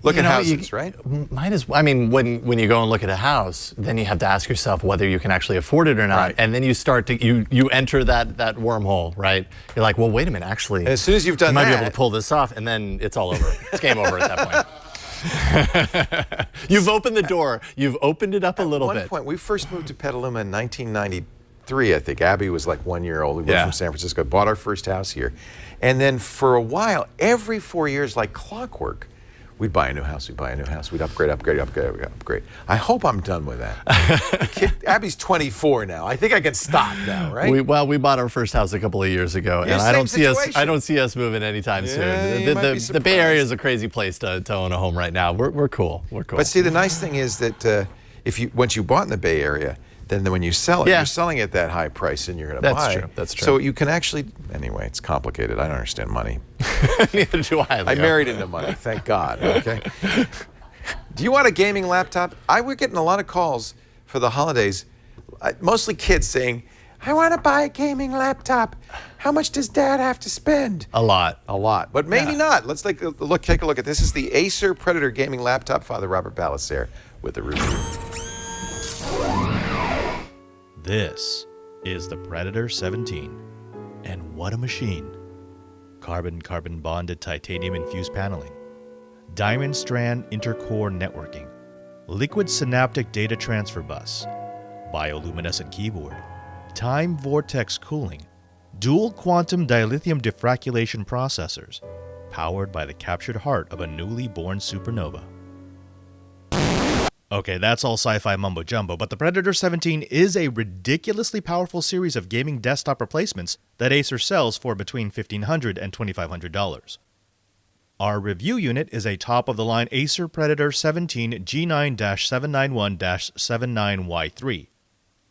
Look at houses, right? Might as well. I mean, when you go and look at a house, then you have to ask yourself whether you can actually afford it or not. Right. And then you start to, you enter that wormhole, right? You're like, well, wait a minute, actually. And as soon as you've done you might that, be able to pull this off, and then it's all over. It's game over at that point. You've opened the door. You've opened it up a little bit. At one point, we first moved to Petaluma in 1993, I think. Abby was like 1 year old. We moved from San Francisco, bought our first house here. And then for a while, every 4 years, like clockwork, we'd buy a new house, we'd upgrade. I hope I'm done with that. Abby's 24 now. I think I can stop now, right? We bought our first house a couple of years ago, and I don't see us moving anytime soon. The Bay Area is a crazy place to own a home right now. We're cool. We're cool. But see, the nice thing is that once you bought in the Bay Area, then when you sell it, you're selling at that high price, and you're going to buy. That's true. So you can actually, anyway, it's complicated. I don't understand money. Neither do I, Leo. I married into money, thank God, okay? Do you want a gaming laptop? We're getting a lot of calls for the holidays, mostly kids saying, I want to buy a gaming laptop. How much does Dad have to spend? A lot. But maybe not. Let's take a look at this. This is the Acer Predator gaming laptop. Father Robert Ballecer with the review. This is the Predator 17, and what a machine. Carbon-carbon bonded titanium infused paneling, diamond strand intercore networking, liquid synaptic data transfer bus, bioluminescent keyboard, time vortex cooling, dual quantum dilithium diffracculation processors, powered by the captured heart of a newly born supernova. Okay, that's all sci-fi mumbo-jumbo, but the Predator 17 is a ridiculously powerful series of gaming desktop replacements that Acer sells for between $1,500 and $2,500. Our review unit is a top-of-the-line Acer Predator 17 G9-791-79Y3.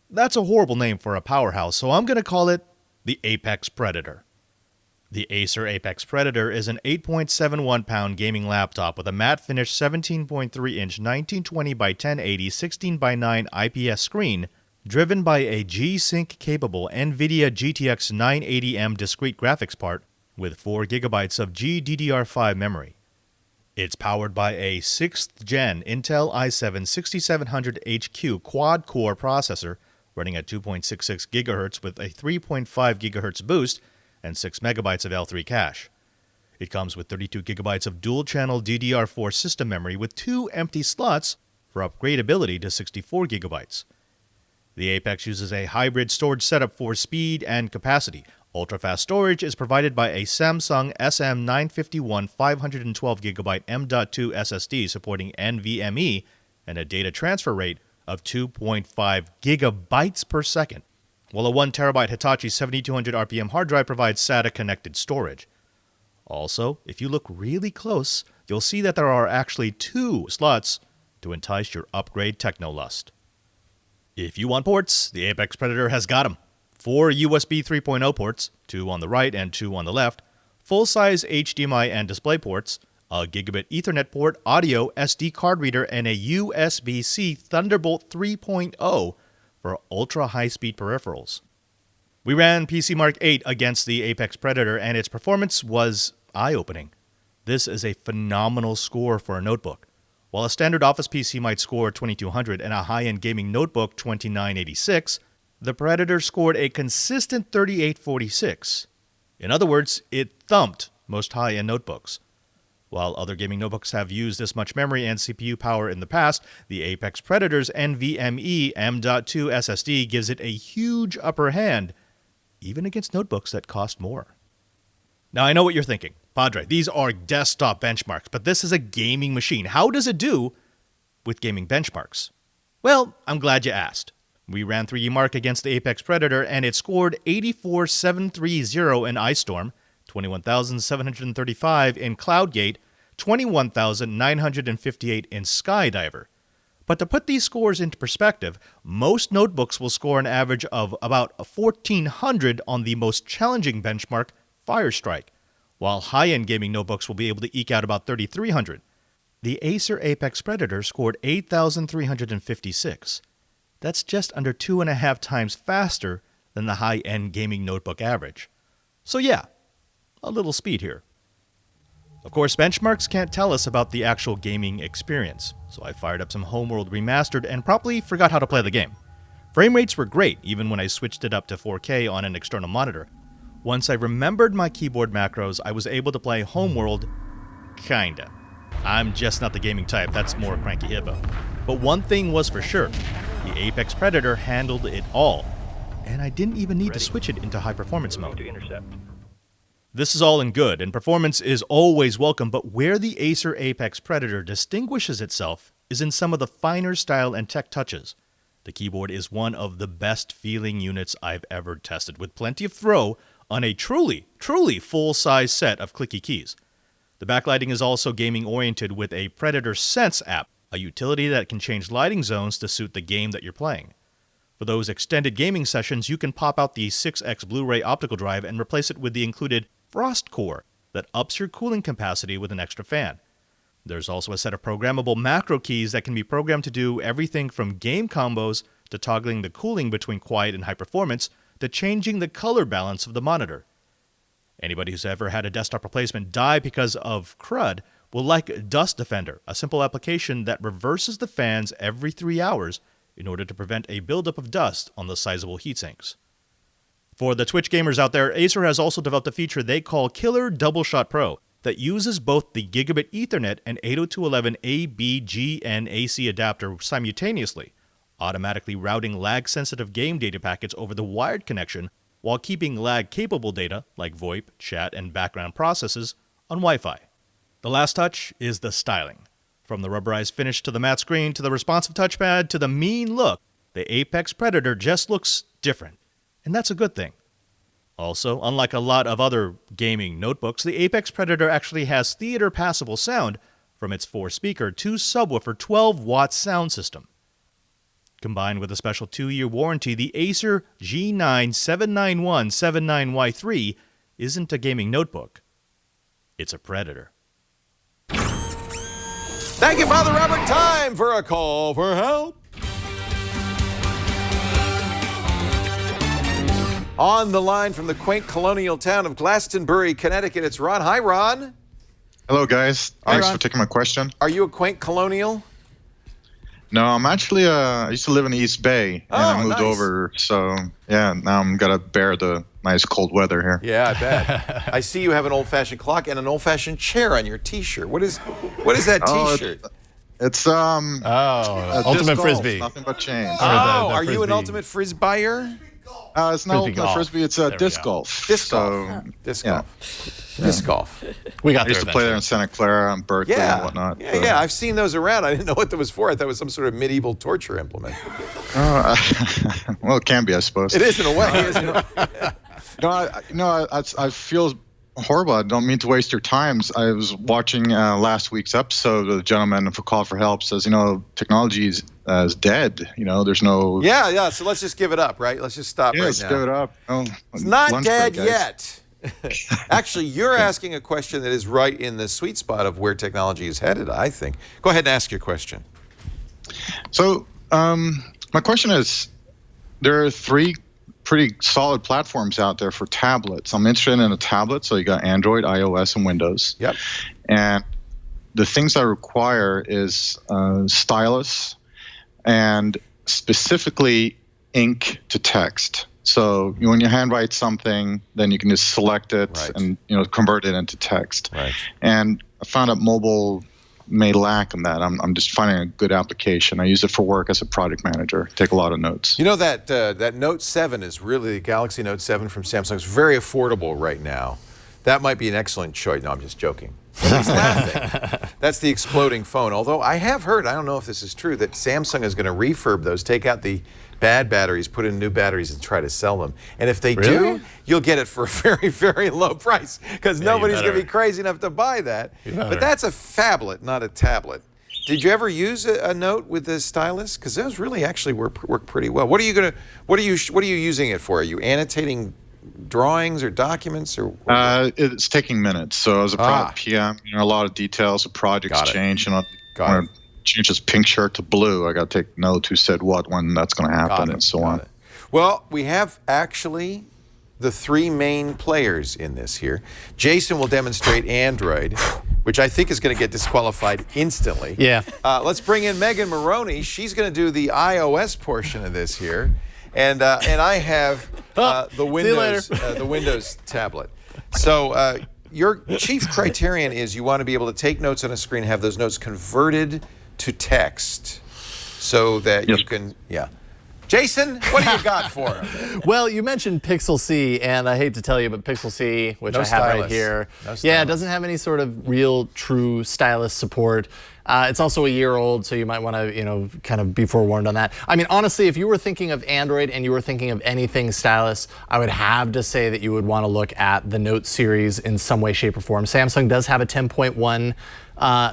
That's a horrible name for a powerhouse, so I'm going to call it the Apex Predator. The Acer Apex Predator is an 8.71-pound gaming laptop with a matte-finish 17.3-inch 1920 by 1080 16:9 IPS screen, driven by a G-Sync-capable NVIDIA GTX 980M discrete graphics part with 4 GB of GDDR5 memory. It's powered by a 6th-gen Intel i7-6700HQ quad-core processor running at 2.66 GHz with a 3.5 GHz boost and 6 MB of L3 cache. It comes with 32 GB of dual-channel DDR4 system memory with 2 empty slots for upgradability to 64 GB. The Apex uses a hybrid storage setup for speed and capacity. Ultra-fast storage is provided by a Samsung SM951 512GB M.2 SSD supporting NVMe and a data transfer rate of 2.5 GB per second, while a 1TB Hitachi 7200 RPM hard drive provides SATA-connected storage. Also, if you look really close, you'll see that there are actually 2 slots to entice your upgrade technolust. If you want ports, the Apex Predator has got them. 4 USB 3.0 ports, 2 on the right and 2 on the left, full-size HDMI and display ports, a gigabit Ethernet port, audio, SD card reader, and a USB-C Thunderbolt 3.0 for ultra-high-speed peripherals. We ran PC Mark 8 against the Apex Predator, and its performance was eye-opening. This is a phenomenal score for a notebook. While a standard office PC might score 2200 and a high-end gaming notebook 2986, the Predator scored a consistent 3846. In other words, it thumped most high-end notebooks. While other gaming notebooks have used this much memory and CPU power in the past, the Apex Predator's NVMe M.2 SSD gives it a huge upper hand, even against notebooks that cost more. Now, I know what you're thinking. Padre, these are desktop benchmarks, but this is a gaming machine. How does it do with gaming benchmarks? Well, I'm glad you asked. We ran 3D Mark against the Apex Predator, and it scored 84730 in Ice Storm, 21,735 in Cloudgate, 21,958 in Skydiver. But to put these scores into perspective, most notebooks will score an average of about 1,400 on the most challenging benchmark, Firestrike, while high-end gaming notebooks will be able to eke out about 3,300. The Acer Apex Predator scored 8,356. That's just under 2.5 times faster than the high-end gaming notebook average. So yeah, a little speed here. Of course, benchmarks can't tell us about the actual gaming experience, so I fired up some Homeworld Remastered and promptly forgot how to play the game. Frame rates were great even when I switched it up to 4K on an external monitor. Once I remembered my keyboard macros, I was able to play Homeworld kinda. I'm just not the gaming type, that's more Cranky Hippo. But one thing was for sure, the Apex Predator handled it all, and I didn't even need to switch it into high performance mode. This is all in good, and performance is always welcome, but where the Acer Apex Predator distinguishes itself is in some of the finer style and tech touches. The keyboard is one of the best feeling units I've ever tested, with plenty of throw on a truly full-size set of clicky keys. The backlighting is also gaming-oriented with a Predator Sense app, a utility that can change lighting zones to suit the game that you're playing. For those extended gaming sessions, you can pop out the 6X Blu-ray optical drive and replace it with the included Frost Core that ups your cooling capacity with an extra fan. There's also a set of programmable macro keys that can be programmed to do everything from game combos to toggling the cooling between quiet and high performance to changing the color balance of the monitor. Anybody who's ever had a desktop replacement die because of crud will like Dust Defender, a simple application that reverses the fans every 3 hours in order to prevent a buildup of dust on the sizable heatsinks. For the Twitch gamers out there, Acer has also developed a feature they call Killer Double Shot Pro that uses both the Gigabit Ethernet and 802.11 AC adapter simultaneously, automatically routing lag-sensitive game data packets over the wired connection while keeping lag-capable data, like VoIP, chat, and background processes, on Wi-Fi. The last touch is the styling. From the rubberized finish to the matte screen to the responsive touchpad to the mean look, the Apex Predator just looks different. And that's a good thing. Also, unlike a lot of other gaming notebooks, the Apex Predator actually has theater-passable sound from its 4-speaker, 2-subwoofer, 12-watt sound system. Combined with a special 2-year warranty, the Acer G9-79179Y3 isn't a gaming notebook. It's a Predator. Thank you, Father Robert. Time for a call for help. On the line from the quaint colonial town of Glastonbury, Connecticut, it's Ron. Hi, Ron. Hello, guys. Thanks Ron. for taking my question. Are you a quaint colonial? No, I'm actually, I used to live in the East Bay, and I moved nice. over, so, yeah, now I'm going to bear the nice cold weather here. Yeah, I bet. I see you have an old-fashioned clock and an old-fashioned chair on your T-shirt. What is that T-shirt? It's, Ultimate Frisbee. Nothing but change. Are you an ultimate frisbyer? It's not ultimate Frisbee, it's disc golf. Disc golf. So, Disc yeah. golf. Disc golf. We got I used to play there in Santa Clara and Berkeley and whatnot. Yeah, yeah. I've seen those around. I didn't know what that was for. I thought it was some sort of medieval torture implement. Well, it can be, I suppose. It is in a way, isn't it? I feel horrible. I don't mean to waste your time. I was watching last week's episode. The gentleman who called for help says, technology is dead. There's no. Yeah. So let's just give it up, right? Let's just stop right now. Let's give it up. Oh, it's not dead break, yet. Actually, you're asking a question that is right in the sweet spot of where technology is headed, I think. Go ahead and ask your question. So, my question is, there are 3 pretty solid platforms out there for tablets. I'm interested in a tablet, so you got Android, iOS, and Windows. Yep. And the things I require is stylus and specifically ink to text. So when you handwrite something, then you can just select it and convert it into text. Right. And I found out mobile may lack in that. I'm just finding a good application. I use it for work as a project manager. Take a lot of notes. You know that Note 7 is really the Galaxy Note 7 from Samsung. It's very affordable right now. That might be an excellent choice. No, I'm just joking. He's laughing. That's the exploding phone. Although I have heard, I don't know if this is true, that Samsung is going to refurb those, take out the bad batteries, put in new batteries, and try to sell them. And if they do, you'll get it for a very, very low price because nobody's going to be crazy enough to buy that. But that's a phablet, not a tablet. Did you ever use a Note with the stylus? Because those really actually work pretty well. What are you using it for? Are you annotating drawings or documents or? It's taking minutes. So as a product PM, a lot of details of projects change. Want to change this pink shirt to blue. I got to take note who said what when that's going to happen and so on. Well, we have actually the three main players in this here. Jason will demonstrate Android, which I think is going to get disqualified instantly. Yeah. Let's bring in Megan Morrone. She's going to do the iOS portion of this here, and I have the Windows tablet. So your chief criterion is you want to be able to take notes on a screen, have those notes converted to text, so that you can Jason, what do you got for him? Well, you mentioned Pixel C, and I hate to tell you, but Pixel C, which I have right here, it doesn't have any sort of real, true stylus support. It's also a year old, so you might want to, kind of be forewarned on that. I mean, honestly, if you were thinking of Android and you were thinking of anything stylus, I would have to say that you would want to look at the Note series in some way, shape, or form. Samsung does have a 10.1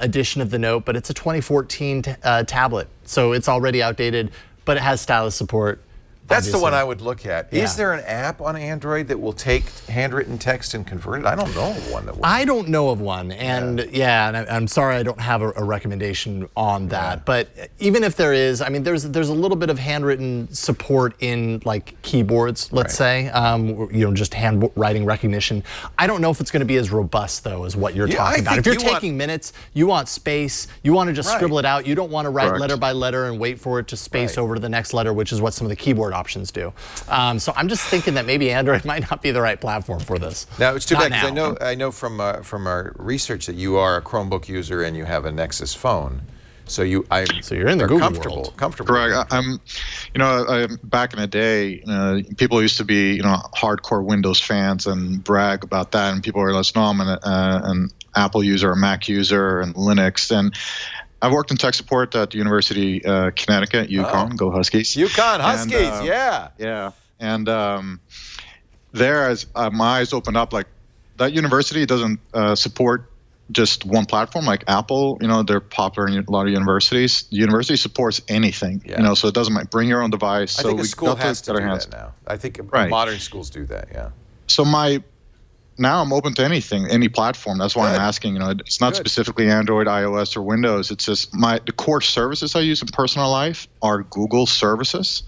edition of the Note, but it's a 2014 tablet, so it's already outdated. But it has stylus support. That's the one I would look at. Yeah. Is there an app on Android that will take handwritten text and convert it? I don't know of one that will. I don't know of one, and and I'm sorry I don't have a recommendation on that. Yeah. But even if there is, I mean, there's a little bit of handwritten support in like keyboards, let's say, just handwriting recognition. I don't know if it's going to be as robust though as what you're talking about. If you're taking minutes, you want space, you want to just scribble it out. You don't want to write letter by letter and wait for it to space over to the next letter, which is what some of the keyboard options do. So I'm just thinking that maybe Android might not be the right platform for this. Now it's too bad because I know from our research that you are a Chromebook user and you have a Nexus phone, so you're in the Google world. Comfortable. Correct. I'm back in the day, people used to be hardcore Windows fans and brag about that, and people were like, "No, I'm an Apple user, a Mac user, and Linux." And I've worked in tech support at the University of Connecticut, UConn. Go Huskies. UConn Huskies, yeah. And there, as my eyes opened up, like that university doesn't support just one platform like Apple. They're popular in a lot of universities. The university supports anything. So it doesn't matter. Bring your own device. I think a school has to do that now. I think modern schools do that. Yeah. So now I'm open to anything, any platform. That's why I'm asking. It's not specifically Android, iOS, or Windows. It's just the core services I use in personal life are Google services.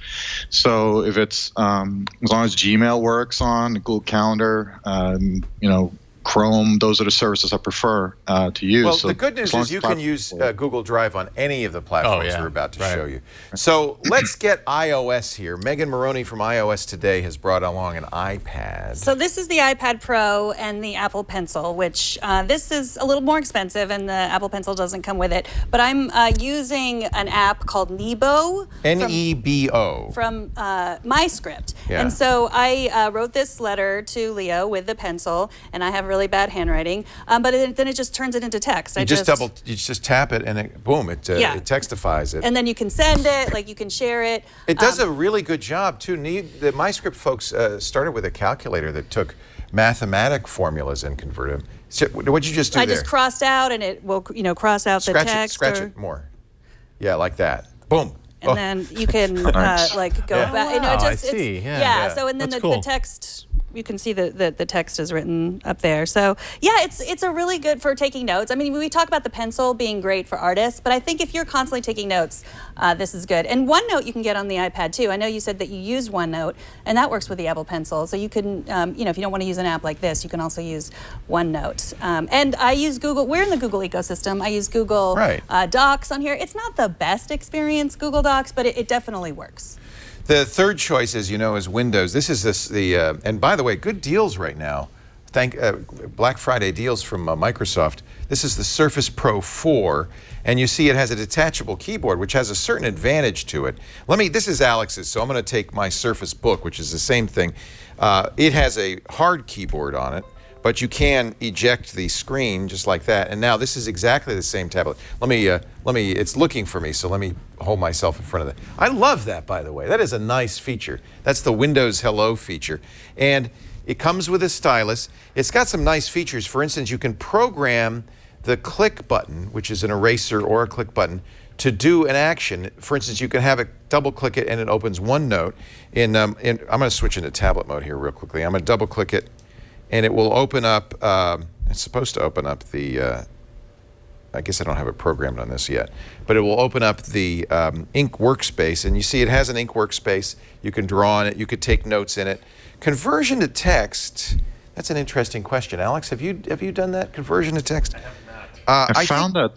So if it's as long as Gmail works on Google Calendar, Chrome, those are the services I prefer to use. Well, the good news is you can use Google Drive on any of the platforms we're about to show you. So let's get iOS here. Megan Morrone from iOS Today has brought along an iPad. So this is the iPad Pro and the Apple Pencil, which this is a little more expensive, and the Apple Pencil doesn't come with it. But I'm using an app called Nebo. Nebo. From MyScript. Yeah. And so I wrote this letter to Leo with the pencil, and I have really bad handwriting, but then it just turns it into text. You just tap it and boom, it textifies it. And then you can send it, you can share it. It does a really good job too. The MyScript folks started with a calculator that took mathematic formulas and converted them. So, what'd you just do there? I just crossed out, and it will cross out the text. Scratch it more. Yeah, like that. Boom. And then you can go back. I see. So and then the text. You can see the text is written up there. So it's a really good for taking notes. I mean, we talk about the pencil being great for artists, but I think if you're constantly taking notes, this is good. And OneNote you can get on the iPad too. I know you said that you use OneNote, and that works with the Apple Pencil. So you can, if you don't want to use an app like this, you can also use OneNote. And I use Google. We're in the Google ecosystem. I use Google Docs on here. It's not the best experience, Google Docs, but it definitely works. The third choice, as you know, is Windows. This is and by the way, good deals right now. Black Friday deals from Microsoft. This is the Surface Pro 4, and you see it has a detachable keyboard, which has a certain advantage to it. This is Alex's, so I'm going to take my Surface Book, which is the same thing. It has a hard keyboard on it, but you can eject the screen just like that. And now this is exactly the same tablet. It's looking for me, so let me hold myself in front of it. I love that, by the way. That is a nice feature. That's the Windows Hello feature. And it comes with a stylus. It's got some nice features. For instance, you can program the click button, which is an eraser or a click button, to do an action. For instance, you can have it double click it and it opens OneNote. I'm going to switch into tablet mode here real quickly. I'm going to double click it and it will open up, it's supposed to open up the, I guess I don't have it programmed on this yet, but it will open up the ink workspace, and you see it has an ink workspace. You can draw on it, you could take notes in it. Conversion to text, that's an interesting question. Alex, have you done that, conversion to text? I have not. I found that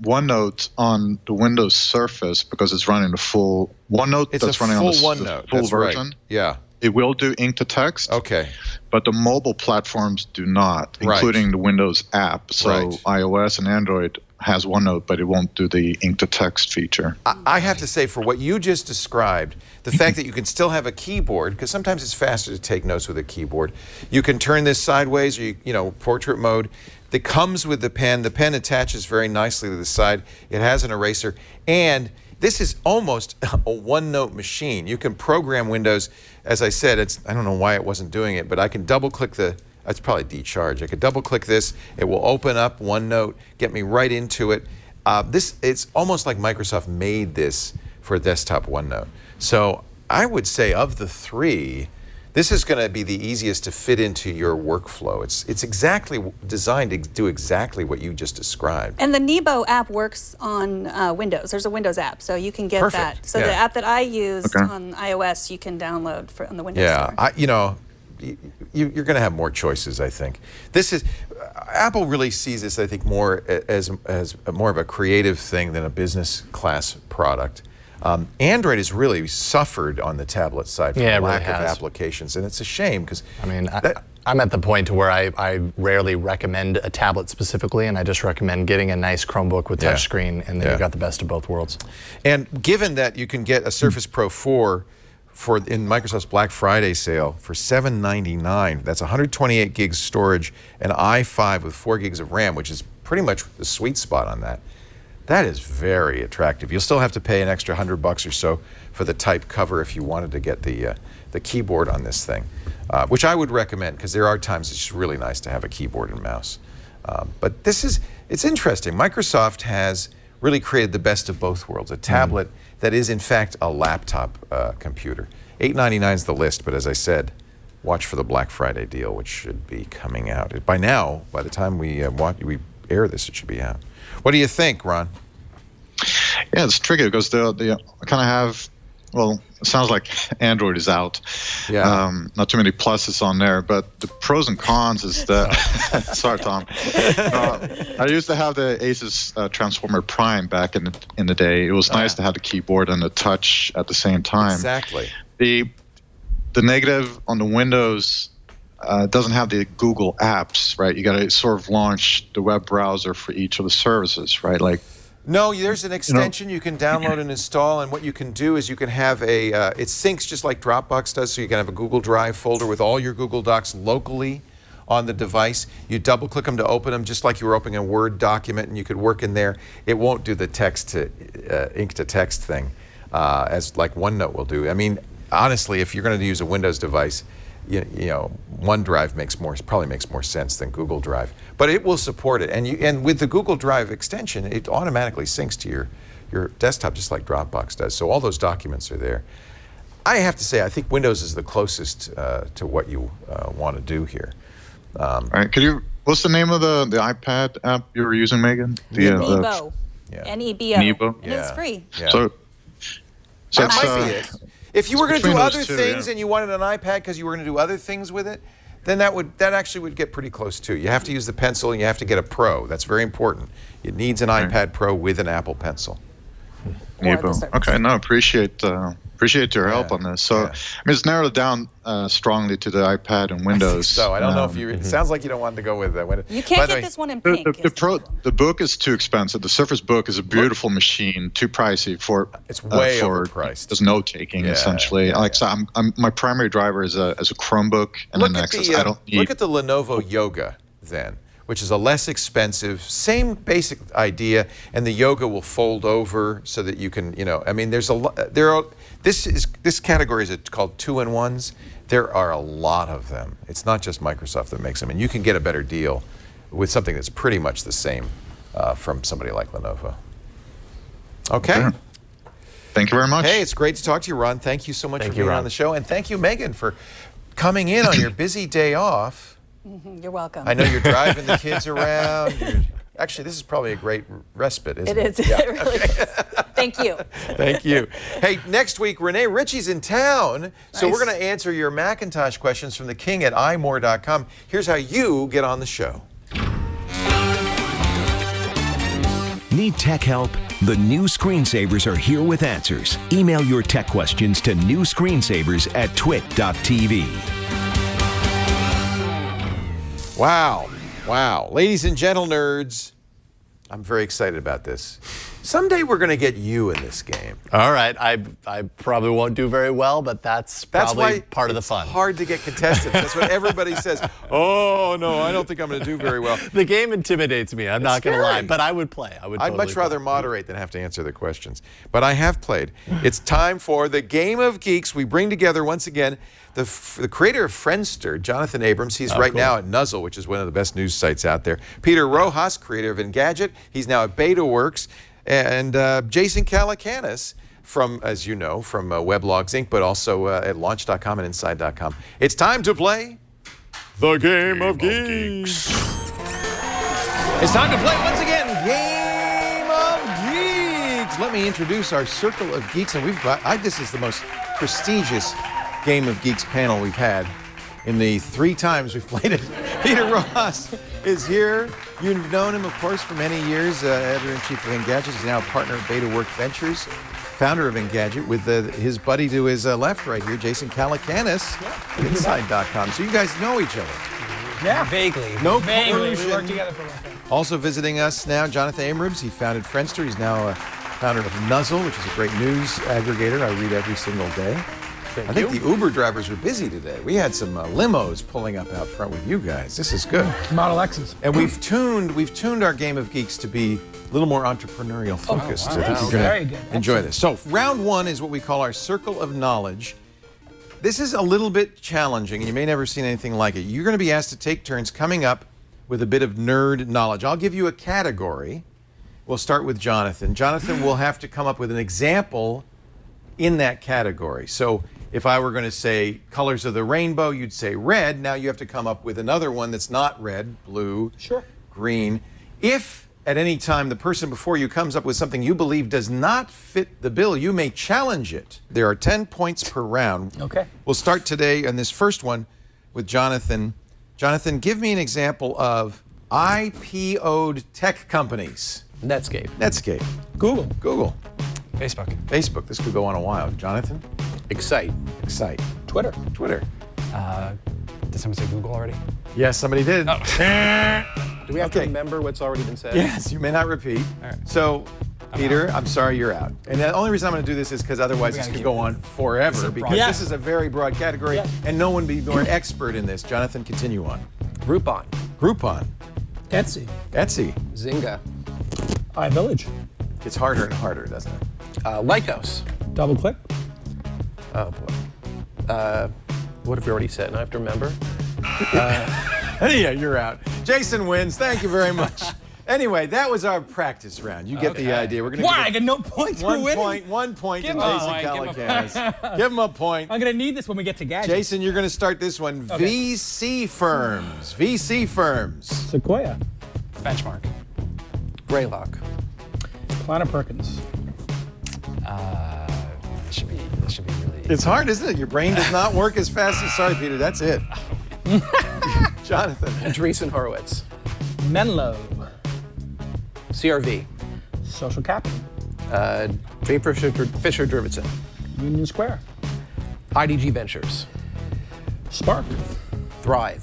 OneNote on the Windows Surface, because it's running the full OneNote, It's running on the OneNote. full That's version. Right. Yeah. It will do ink to text. Okay. But the mobile platforms do not, Right. including the Windows app. So Right. iOS and Android has OneNote, but it won't do the ink to text feature. I have to say, for what you just described, the fact that you can still have a keyboard, because sometimes it's faster to take notes with a keyboard. You can turn this sideways, or portrait mode. That comes with the pen. The pen attaches very nicely to the side. It has an eraser, and this is almost a OneNote machine. You can program Windows. As I said, I don't know why it wasn't doing it, but I can double click it's probably decharge. I could double click this. It will open up OneNote, get me right into it. It's almost like Microsoft made this for desktop OneNote. So I would say of the three, this is going to be the easiest to fit into your workflow. It's exactly designed to do exactly what you just described. And the Nebo app works on Windows. There's a Windows app, so you can get Perfect. that. So Yeah. the app that I use Okay. on iOS, you can download on the Windows Yeah, Store. you're going to have more choices, I think. Apple really sees this, I think, more as more of a creative thing than a business class product. Android has really suffered on the tablet side from Yeah, it really lack of has. applications, and it's a shame because I mean, I'm at the point to where I rarely recommend a tablet specifically, and I just recommend getting a nice Chromebook with Yeah. touchscreen, and then Yeah. you've got the best of both worlds. And given that you can get a Surface Pro 4 in Microsoft's Black Friday sale for $799, that's 128 gigs storage, an i5 with 4 gigs of RAM, which is pretty much the sweet spot on that. That is very attractive. You'll still have to pay an extra $100 or so for the type cover if you wanted to get the keyboard on this thing, which I would recommend, because there are times it's just really nice to have a keyboard and mouse. But it's interesting. Microsoft has really created the best of both worlds, a tablet that is in fact a laptop computer. $899 is the list, but as I said, watch for the Black Friday deal, which should be coming out. By now, by the time we air this, it should be out. What do you think, Ron? Yeah, it's tricky because they kind of have, well, it sounds like Android is out. Yeah. Not too many pluses on there, but the pros and cons is that, sorry, Tom. I used to have the Asus Transformer Prime back in the day. It was nice to have the keyboard and the touch at the same time. Exactly. The negative on the Windows doesn't have the Google apps, right? You got to sort of launch the web browser for each of the services, right? Like, no, there's an extension you can download and install, and what you can do is you can have it syncs just like Dropbox does, so you can have a Google Drive folder with all your Google Docs locally on the device. You double click them to open them just like you were opening a Word document, and you could work in there. It won't do the ink to text thing as like OneNote will do. I mean, honestly, if you're going to use a Windows device, OneDrive probably makes more sense than Google Drive, but it will support it. And with the Google Drive extension, it automatically syncs to your desktop just like Dropbox does. So all those documents are there. I have to say, I think Windows is the closest to what you want to do here. all right, what's the name of the iPad app you were using, Megan? Nebo. Yeah. N-E-B-O. Nebo? And it's free. Yeah. So That it's, might be it. If you were going to do between those other two, things yeah. and you wanted an iPad because you were going to do other things with it, then that actually would get pretty close too. You have to use the pencil and you have to get a Pro. That's very important. It needs an iPad Pro with an Apple Pencil. Nebo. Okay, no, appreciate your help on this. So, yeah. I mean, it's narrowed down strongly to the iPad and Windows. So I don't know if you. It sounds like you don't want to go with that. You can't get this one in pink. The book is too expensive. The Surface Book is a beautiful machine, too pricey for. It's way for overpriced. There's note taking essentially. Like so, my primary driver is a Chromebook and an Nexus. I don't need. Look at the Lenovo Yoga then, which is a less expensive, same basic idea, and the Yoga will fold over so that you can, I mean, there's a lot. This category is called 2-in-1s. There are a lot of them. It's not just Microsoft that makes them, and you can get a better deal with something that's pretty much the same from somebody like Lenovo. Okay. Sure. Thank you very much. Hey, it's great to talk to you, Ron. Thank you so much for being on the show. And thank you, Megan, for coming in on your busy day off. You're welcome. I know you're driving the kids around. Actually, this is probably a great respite, isn't it? It is. Yeah. It really is. Thank you. Thank you. Hey, next week, Renee Ritchie's in town. So we're going to answer your Macintosh questions from the king at imore.com. Here's how you get on the show. Need tech help? The new screensavers are here with answers. Email your tech questions to newscreensavers@twit.tv. Wow. Wow. Ladies and gentle nerds, I'm very excited about this. Someday we're going to get you in this game. All right. I probably won't do very well, but that's probably part of the fun. It's hard to get contestants. That's what everybody says. Oh, no, I don't think I'm going to do very well. The game intimidates me. I'm not going to lie, but I would play. I'd much rather moderate than have to answer the questions. But I have played. It's time for the Game of Geeks. We bring together, once again, the creator of Friendster, Jonathan Abrams. He's now at Nuzzle, which is one of the best news sites out there. Peter Rojas, creator of Engadget. He's now at BetaWorks. And Jason Calacanis from, as you know, from Weblogs Inc., but also at launch.com and inside.com. It's time to play the Game of Geeks. It's time to play, once again, Game of Geeks. Let me introduce our Circle of Geeks. And we've got, this is the most prestigious Game of Geeks panel we've had in the 3 times we've played it. Peter Rojas is here. You've known him, of course, for many years, editor-in-chief of Engadget. He's now a partner of BetaWorks Ventures, founder of Engadget, with his buddy to his left right here, Jason Calacanis, inside.com. So you guys know each other. Yeah. Vaguely. No Vaguely. collusion. We worked together for a long time. Also visiting us now, Jonathan Abrams. He founded Friendster. He's now a founder of Nuzzle, which is a great news aggregator I read every single day. I think the Uber drivers were busy today. We had some limos pulling up out front with you guys. This is good. Model X's. And we've tuned our Game of Geeks to be a little more entrepreneurial focused. wow. I think you're Very going good. to enjoy this. So round 1 is what we call our Circle of Knowledge. This is a little bit challenging, and you may never have seen anything like it. You're going to be asked to take turns coming up with a bit of nerd knowledge. I'll give you a category. We'll start with Jonathan. Jonathan will have to come up with an example in that category. So if I were going to say colors of the rainbow, you'd say red. Now you have to come up with another one that's not red, blue, green. If at any time the person before you comes up with something you believe does not fit the bill, you may challenge it. There are 10 points per round. Okay. We'll start today on this first one with Jonathan. Jonathan, give me an example of IPO'd tech companies. Netscape. Netscape. Google. Google. Facebook. Facebook. This could go on a while. Jonathan? Excite. Excite. Twitter. Twitter. Did someone say Google already? Yes, somebody did. Do we have to remember what's already been said? Yes, you may not repeat. All right. So, Peter, I'm sorry you're out. And the only reason I'm going to do this is because otherwise this could go on forever, because this is a very broad category and no one would be more expert in this. Jonathan, continue on. Groupon. Groupon. Etsy. Etsy. Zynga. iVillage. It's harder and harder, doesn't it? Lycos. DoubleClick. Oh, boy. What have we already said? And I have to remember. Yeah, you're out. Jason wins. Thank you very much. Anyway, that was our practice round. You get the idea. We're gonna I get no points for winning? 1 point to Give Jason him a point, Calacanis. Give him a point. I'm going to need this when we get to gadgets. Jason, you're going to start this one. Okay. VC firms. VC firms. Sequoia. Benchmark. Greylock. Planet Perkins. This should be really... It's hard, isn't it? Your brain does not work as fast as... Sorry, Peter, that's it. Jonathan. Andreessen Horowitz. Menlo. CRV. Social Capital. Fisher Jurvetson. Union Square. IDG Ventures. Spark. Thrive.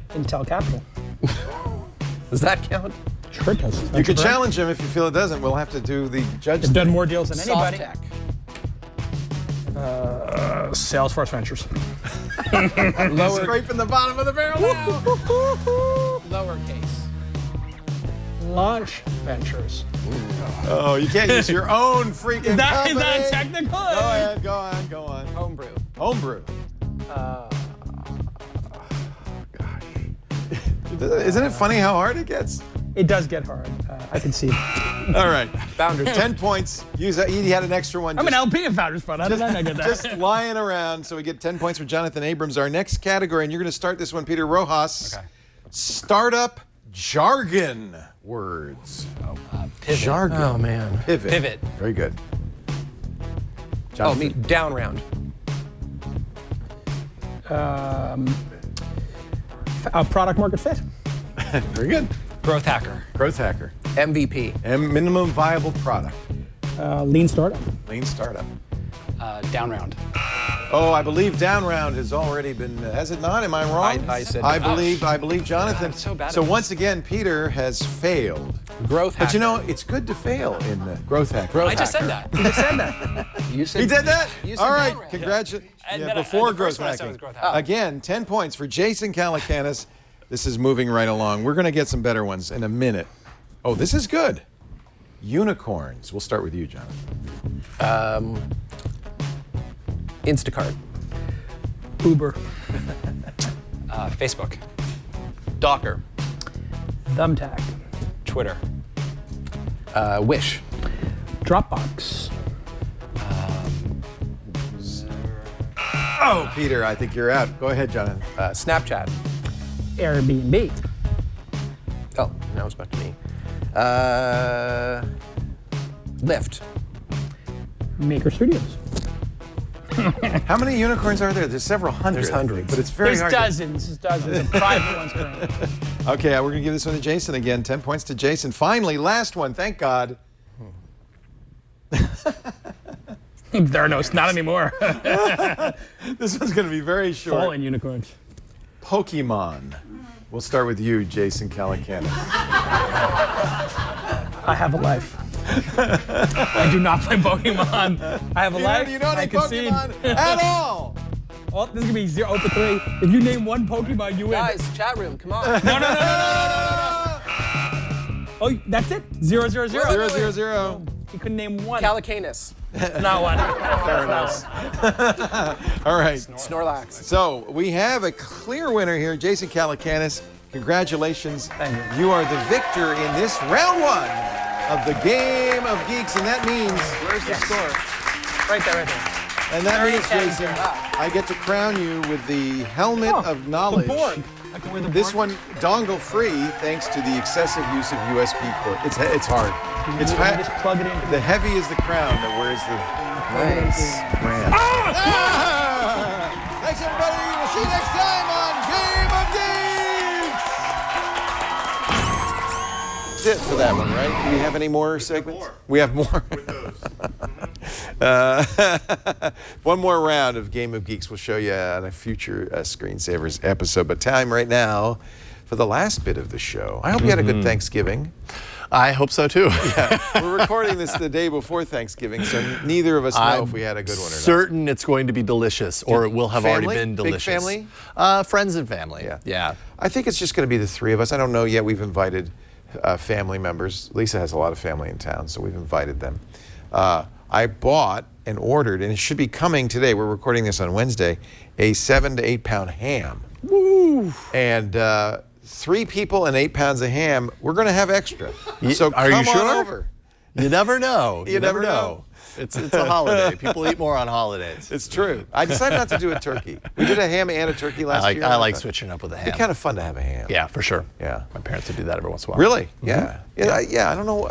Intel Capital. Does that count? Sure it does. You could challenge him if you feel it doesn't. We'll have to do the judge. It's done more deals than anybody. Softtech. Salesforce Ventures. Scraping the bottom of the barrel now. Lowercase. Launch Ventures. Oh, you can't use your own freaking Is that company. technical? Go ahead, go on. Homebrew. Homebrew. Isn't it funny how hard it gets? It does get hard. I can see it. All right. Founders. 10 points. Use that. He had an extra one. I'm an LP in Founders Fund. How did I not get that? Just lying around. So we get 10 points for Jonathan Abrams. Our next category, and you're going to start this one, Peter Rojas. Okay. Startup jargon words. Pivot. Jargon. Oh, man. Pivot. Very good. Oh, me. Down round. Product market fit. Very good. Growth hacker. Growth hacker. MVP. Minimum viable product. Lean startup. Lean startup. Down round. Oh, I believe down round has already been, has it not? Am I wrong? I said I believe Jonathan. God, so bad So at once again, Peter has failed. Growth hacker. But you know, it's good to fail in growth hacker. I just said that. You just said that. You said He did that? You said All right, down round. congratulations. And Yeah, then before the growth first one I said hacking. was growth hacking. Again, 10 points for Jason Calacanis. This is moving right along. We're going to get some better ones in a minute. Oh, this is good. Unicorns. We'll start with you, Jonathan. Instacart. Uber. Facebook. Docker. Thumbtack. Twitter. Wish. Dropbox. Oh, Peter, I think you're out. Go ahead, Jonathan. Snapchat. Airbnb. Oh, now it's back to me. Lyft. Maker Studios. How many unicorns are there? There's several hundred. There's hundreds. But it's very There's hard. dozens. There's dozens of private ones currently. Okay, we're going to give this one to Jason again. 10 points to Jason. Finally, last one. Thank God. There are no, not anymore. This one's going to be very short. Fallen unicorns. Pokemon. We'll start with you, Jason Calacanis. I have a life. I do not play Pokemon. I have a life. You don't I need concede. Pokemon at all. Oh, this is gonna be 0 for 3. If you name one Pokemon, you win. Guys, chat room, come on. No. Oh, that's it. 0, 0, 0. 0, 0, 0. You couldn't name one. Calacanis. Not one. Fair enough. All right. Snorlax. So we have a clear winner here, Jason Calacanis. Congratulations. Thank you. You are the victor in this round one of the Game of Geeks, and that means Where's the score? Right there. and that means, 30 Jason, seconds. I get to crown you with the helmet of knowledge. The board. I can wear the This board. one dongle free, thanks to the excessive use of USB port. It's hard. It's You just plug it in. The heavy is the crown that wears the Nice. brand. Thanks everybody. We'll see you next time on Game of Geeks. That's it for that one, right? Do we have any more segments? We have more. One more round of Game of Geeks we'll show you on a future Screensavers episode. But time right now for the last bit of the show. I hope you had a good Thanksgiving. I hope so too. We're recording this the day before Thanksgiving, so neither of us know if we had a good one or not. Certain it's going to be delicious, or it will have already Family? been delicious. Big family? Friends and family. Yeah. I think it's just going to be the three of us. I don't know yet. We've invited family members. Lisa has a lot of family in town, so we've invited them. I bought and ordered, and it should be coming today. We're recording this on Wednesday, a 7 to 8 pound ham. Woo! And 3 people and 8 pounds of ham. We're going to have extra. So Are you come sure? on over. You never know. You never know. It's a holiday. People eat more on holidays. It's true. I decided not to do a turkey. We did a ham and a turkey last year. I like switching up with a ham. It's kind of fun to have a ham. Yeah, for sure. Yeah. My parents would do that every once in a while. Really? Yeah. Yeah. I don't know.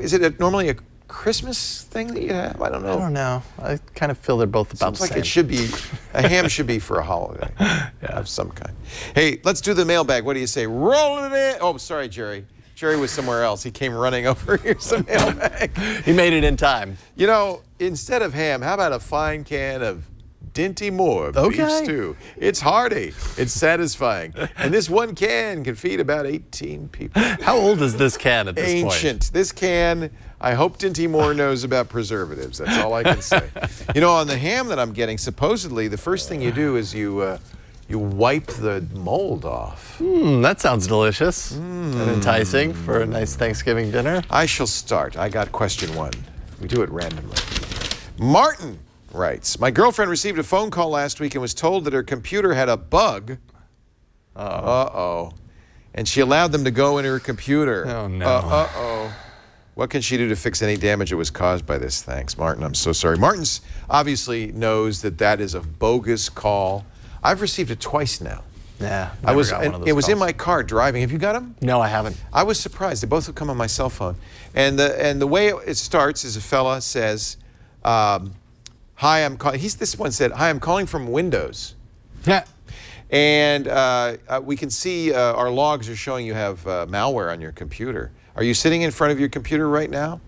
Is it normally a Christmas thing that you have? I don't know. I don't know. I kind of feel they're both about Seems the like same. it should be, a ham should be for a holiday of some kind. Hey, let's do the mailbag. What do you say? Roll it in. Oh, sorry, Jerry. Jerry was somewhere else. He came running over. Here's the mailbag. He made it in time. You know, instead of ham, how about a fine can of Dinty Moore beef stew? It's hearty. It's satisfying. And this one can feed about 18 people. How old is this can at this point? Ancient. This can, I hope Dinty Moore knows about preservatives. That's all I can say. You know, on the ham that I'm getting, supposedly the first thing you do is you wipe the mold off. That sounds delicious and enticing for a nice Thanksgiving dinner. I shall start. I got question 1. We do it randomly. Martin writes, my girlfriend received a phone call last week and was told that her computer had a bug. Uh-oh. and she allowed them to go in her computer. Oh, no. Uh-oh. What can she do to fix any damage that was caused by this? Thanks, Martin. I'm so sorry. Martin's obviously knows that that is a bogus call. I've received it twice now. Yeah, it was calls. in my car driving. Have you got them? No, I haven't. I was surprised. They both have come on my cell phone. And the way it starts is a fella says, "Hi, I'm calling." This one said, "Hi, I'm calling from Windows." Yeah. And we can see our logs are showing you have malware on your computer. Are you sitting in front of your computer right now?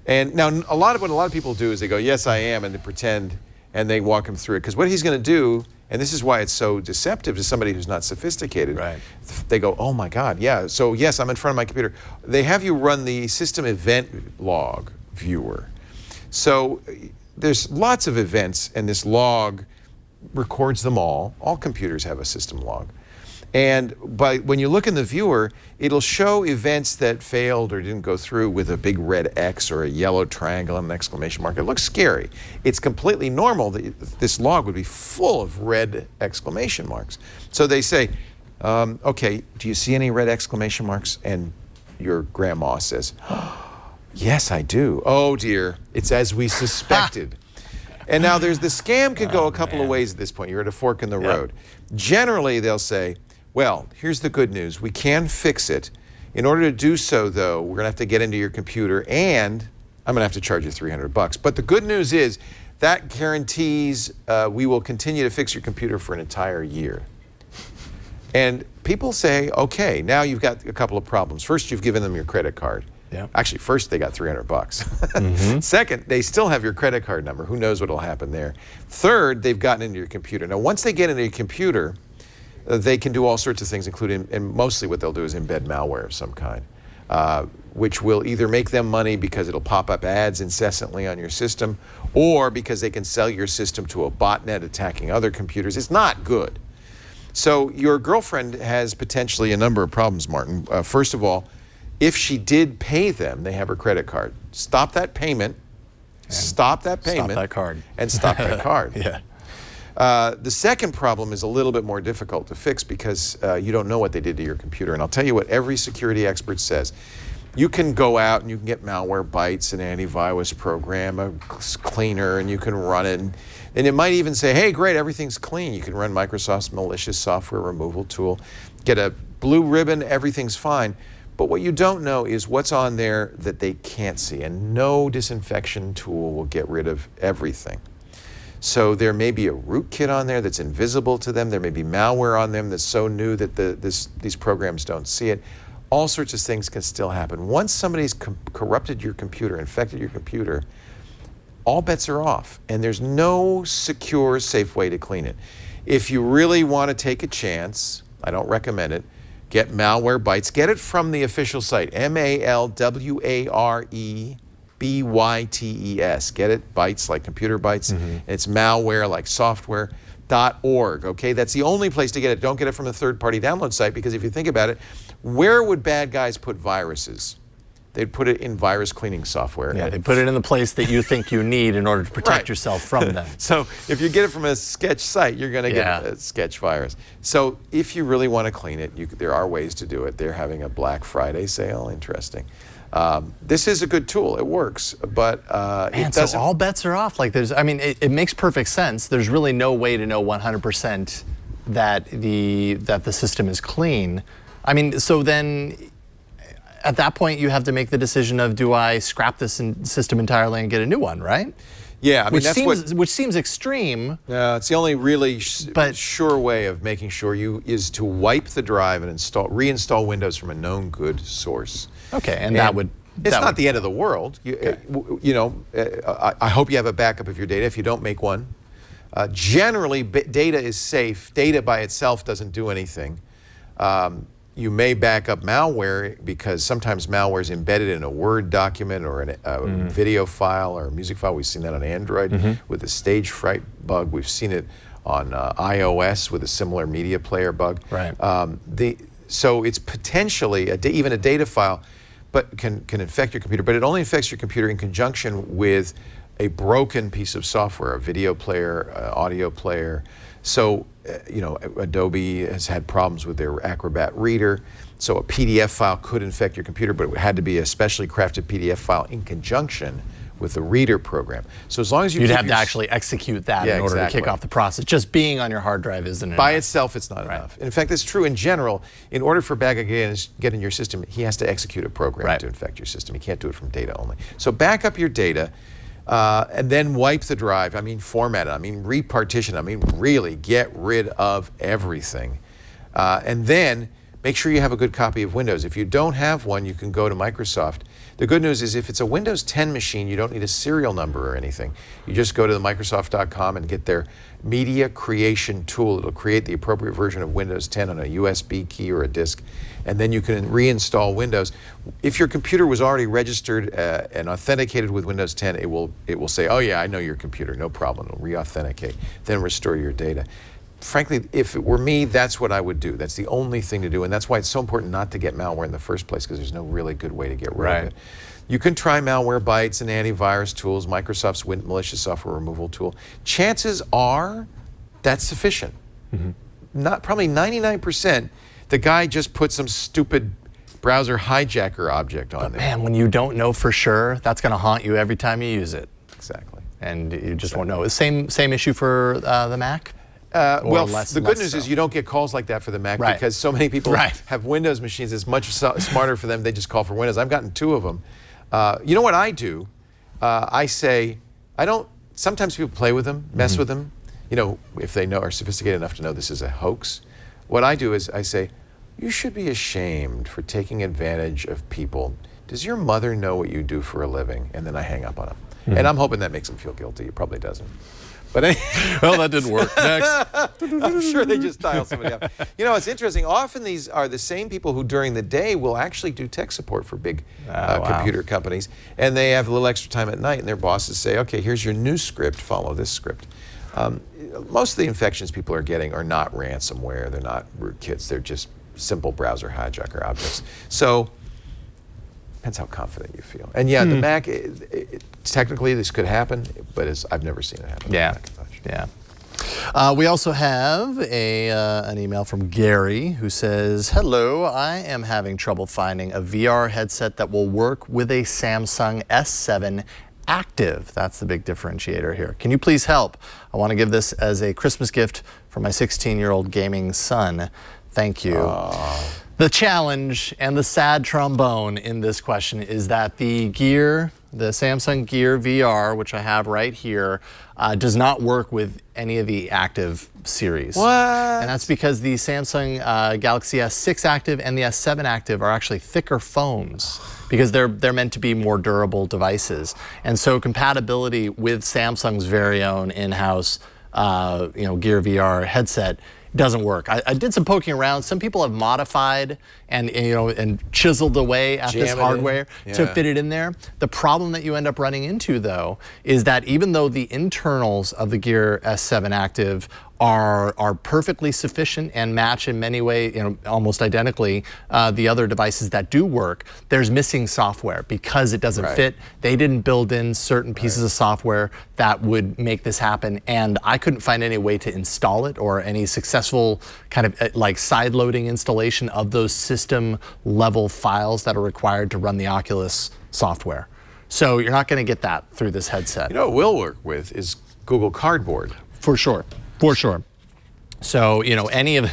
And now what a lot of people do is they go, "Yes, I am," and they pretend, and they walk him through it. Because what he's going to do, and this is why it's so deceptive to somebody who's not sophisticated. Right. They go, "Oh my God, yeah. So yes, I'm in front of my computer." They have you run the system event log viewer. So there's lots of events, and this log records them all. All computers have a system log. And when you look in the viewer, it'll show events that failed or didn't go through with a big red X or a yellow triangle and an exclamation mark. It looks scary. It's completely normal that this log would be full of red exclamation marks. So they say, okay, do you see any red exclamation marks? And your grandma says, yes, I do. Oh dear, it's as we suspected. And now the scam could go a couple of ways at this point. You're at a fork in the road. Generally, they'll say, well, here's the good news. We can fix it. In order to do so, though, we're going to have to get into your computer, and I'm going to have to charge you $300. But the good news is that guarantees we will continue to fix your computer for an entire year. And people say, okay, now you've got a couple of problems. First, you've given them your credit card. Yeah. Actually, first they got $300. Second, they still have your credit card number. Who knows what will happen there? Third, they've gotten into your computer. Now, once they get into your computer, they can do all sorts of things, including, and mostly what they'll do is embed malware of some kind, which will either make them money because it'll pop up ads incessantly on your system, or because they can sell your system to a botnet attacking other computers. It's not good. So your girlfriend has potentially a number of problems, Martin. First of all, if she did pay them, they have her credit card. Stop that payment. Stop that payment. Stop that card. And stop that card. Yeah. The second problem is a little bit more difficult to fix because you don't know what they did to your computer. And I'll tell you what every security expert says. You can go out and you can get Malwarebytes, an antivirus program, a cleaner, and you can run it. And it might even say, hey, great, everything's clean. You can run Microsoft's malicious software removal tool, get a blue ribbon, everything's fine. But what you don't know is what's on there that they can't see. And no disinfection tool will get rid of everything. So there may be a rootkit on there that's invisible to them. There may be malware on them that's so new that these programs don't see it. All sorts of things can still happen. Once somebody's corrupted your computer, infected your computer, all bets are off. And there's no secure, safe way to clean it. If you really want to take a chance, I don't recommend it, get Malwarebytes. Get it from the official site, MALWAREBYTES. Get it? Bytes like computer bytes. And it's malware like software.org. Okay, that's the only place to get it. Don't get it from a third-party download site because if you think about it, where would bad guys put viruses? They'd put it in virus cleaning software. Yeah, they put it in the place that you think you need in order to protect yourself from them. So if you get it from a sketch site, you're going to get a sketch virus. So if you really want to clean it, there are ways to do it. They're having a Black Friday sale. Interesting. This is a good tool. It works, but it doesn't. So all bets are off. Like it makes perfect sense. There's really no way to know 100% that the system is clean. I mean, so then at that point you have to make the decision of, do I scrap this system entirely and get a new one, right? Yeah, I mean, which seems extreme. Yeah, it's the only really sure way of making sure is to wipe the drive and reinstall Windows from a known good source. Okay, and that would. It's not the end of the world. I hope you have a backup of your data. If you don't, make one. Generally, data is safe. Data by itself doesn't do anything. You may back up malware because sometimes malware is embedded in a Word document or a video file or a music file. We've seen that on Android with the stage fright bug. We've seen it on iOS with a similar media player bug. Right. So it's potentially even a data file, but can infect your computer. But it only infects your computer in conjunction with a broken piece of software, a video player, audio player. So Adobe has had problems with their Acrobat Reader, so a PDF file could infect your computer, but it had to be a specially crafted PDF file in conjunction with the Reader program. So as long as you'd have to actually execute that in order to kick off the process. Just being on your hard drive isn't enough. By itself, it's not enough. In fact, it's true in general. In order for bad guy to get in your system, he has to execute a program to infect your system. He can't do it from data only. So back up your data. And then wipe the drive. I mean, format it. I mean, repartition. I mean, really get rid of everything. And then make sure you have a good copy of Windows. If you don't have one, you can go to Microsoft. The good news is if it's a Windows 10 machine, you don't need a serial number or anything. You just go to the Microsoft.com and get their media creation tool. It'll create the appropriate version of Windows 10 on a USB key or a disk, and then you can reinstall Windows. If your computer was already registered and authenticated with Windows 10, it will say, oh yeah, I know your computer, no problem. It'll re-authenticate, then restore your data. Frankly, if it were me, that's what I would do. That's the only thing to do, and that's why it's so important not to get malware in the first place, because there's no really good way to get rid of it. You can try Malwarebytes and antivirus tools, Microsoft's malicious software removal tool. Chances are that's sufficient. Not probably 99%. The guy just put some stupid browser hijacker object on there. Man, when you don't know for sure, that's going to haunt you every time you use it. Exactly. And you just won't know. Same issue for the Mac? Well, the good news is you don't get calls like that for the Mac because so many people have Windows machines. It's much smarter for them. They just call for Windows. I've gotten 2 of them. You know what I do? I say, sometimes people play with them, mess with them, if they are sophisticated enough to know this is a hoax. What I do is I say, you should be ashamed for taking advantage of people. Does your mother know what you do for a living? And then I hang up on them. And I'm hoping that makes them feel guilty. It probably doesn't. But well, that didn't work. Next. I'm sure they just dial somebody up. It's interesting. Often these are the same people who during the day will actually do tech support for big computer companies. And they have a little extra time at night, and their bosses say, okay, here's your new script. Follow this script. Most of the infections people are getting are not ransomware. They're not rootkits. They're just simple browser hijacker objects. So depends how confident you feel. And yeah, the Mac, technically this could happen, but I've never seen it happen. We also have an email from Gary who says, hello, I am having trouble finding a VR headset that will work with a Samsung S7 Active. That's the big differentiator here. Can you please help? I want to give this as a Christmas gift for my 16-year-old gaming son. Thank you. The challenge and the sad trombone in this question is that the Samsung Gear VR, which I have right here, does not work with any of the Active series. What? And that's because the Samsung Galaxy S6 Active and the S7 Active are actually thicker phones because they're meant to be more durable devices. And so compatibility with Samsung's very own in-house Gear VR headset doesn't work. I did some poking around. Some people have modified and chiseled away at this hardware to fit it in there. The problem that you end up running into, though, is that even though the internals of the Gear S7 Active are perfectly sufficient and match in many ways, almost identically, the other devices that do work, there's missing software because it doesn't fit. They didn't build in certain pieces of software that would make this happen, and I couldn't find any way to install it or any successful kind of like side-loading installation of those system-level files that are required to run the Oculus software. So you're not going to get that through this headset. You know what will work with is Google Cardboard. For sure. For sure. So, any of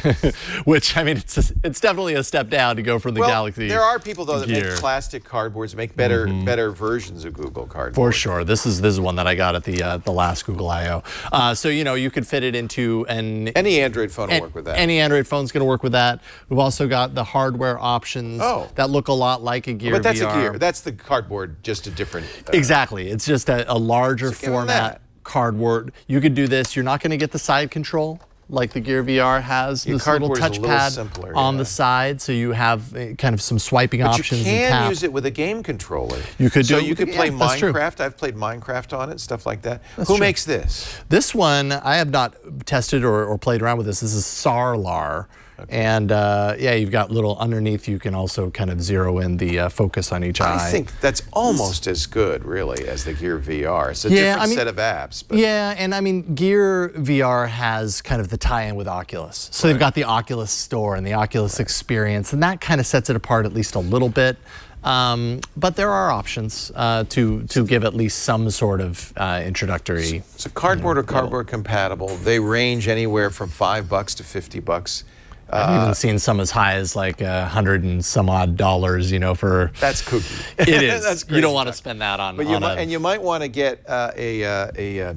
which, I mean, it's definitely a step down to go from the Galaxy there are people, though, that Gear. make plastic cardboards, make better versions of Google Cardboard. For sure. This is one that I got at the last Google I/O. So, you could fit it into any Android phone will work with that. Any Android phone's going to work with that. We've also got the hardware options that look a lot like a Gear VR. But that's a Gear. That's the cardboard, just a different... exactly. It's just a larger format cardboard. You could do this. You're not going to get the side control like the Gear VR has. Your this little touchpad on the side, so you have kind of some swiping options. But you can use it with a game controller. You could you could play Minecraft. I've played Minecraft on it, stuff like that. Who makes this? This one, I have not tested or played around with this. This is Sarlar. And yeah, you've got little underneath. You can also kind of zero in the focus on each eye. I think that's almost as good, really, as the Gear VR. It's a different set of apps. But. Yeah, and I mean, Gear VR has kind of the tie-in with Oculus. So they've got the Oculus Store and the Oculus Experience, and that kind of sets it apart at least a little bit. But there are options to give at least some sort of introductory. So cardboard or cardboard compatible. They range anywhere from $5 to $50. I've even seen some as high as like $100 and some odd dollars, for. That's kooky. It is. That's you don't want to spend that on. But you might want to get a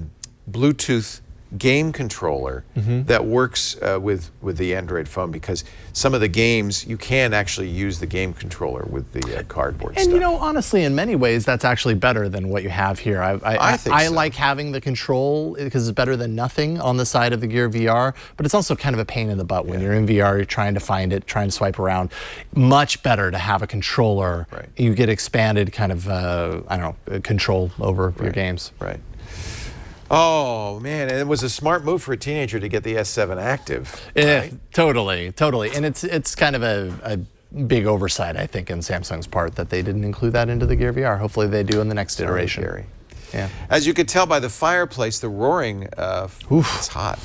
Bluetooth game controller that works with the Android phone, because some of the games you can actually use the game controller with the cardboard and stuff. Honestly, in many ways, that's actually better than what you have here. I think I like having the control because it's better than nothing on the side of the Gear VR, but it's also kind of a pain in the butt when you're in VR, you're trying to find it, trying to swipe around. Much better to have a controller. Right. You get expanded kind of, I don't know, control over your games. Right. Oh, man, and it was a smart move for a teenager to get the S7 Active. Right? Totally. And it's kind of a big oversight, I think, in Samsung's part that they didn't include that into the Gear VR. Hopefully they do in the next iteration. Gary. Yeah. As you could tell by the fireplace, the roaring, it's hot.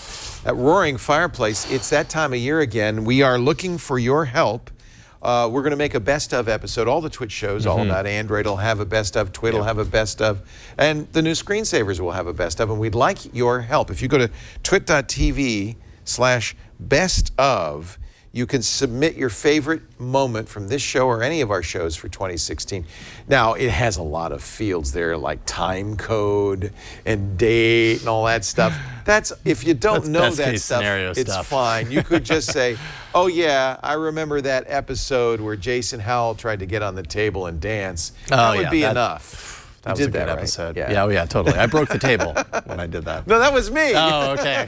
That roaring fireplace, it's that time of year again. We are looking for your help. We're going to make a best of episode. All the Twitch shows all about Android will have a best of, Twit will have a best of, and the new screensavers will have a best of, and we'd like your help. If you go to twit.tv/best of, you can submit your favorite moment from this show or any of our shows for 2016. Now, it has a lot of fields there, like time code and date and all that stuff. That's, if you don't know that stuff, it's fine. You could just say, oh yeah, I remember that episode where Jason Howell tried to get on the table and dance. That would be enough. That was a good episode. Yeah, totally. I broke the table when I did that. No, that was me. Oh, okay.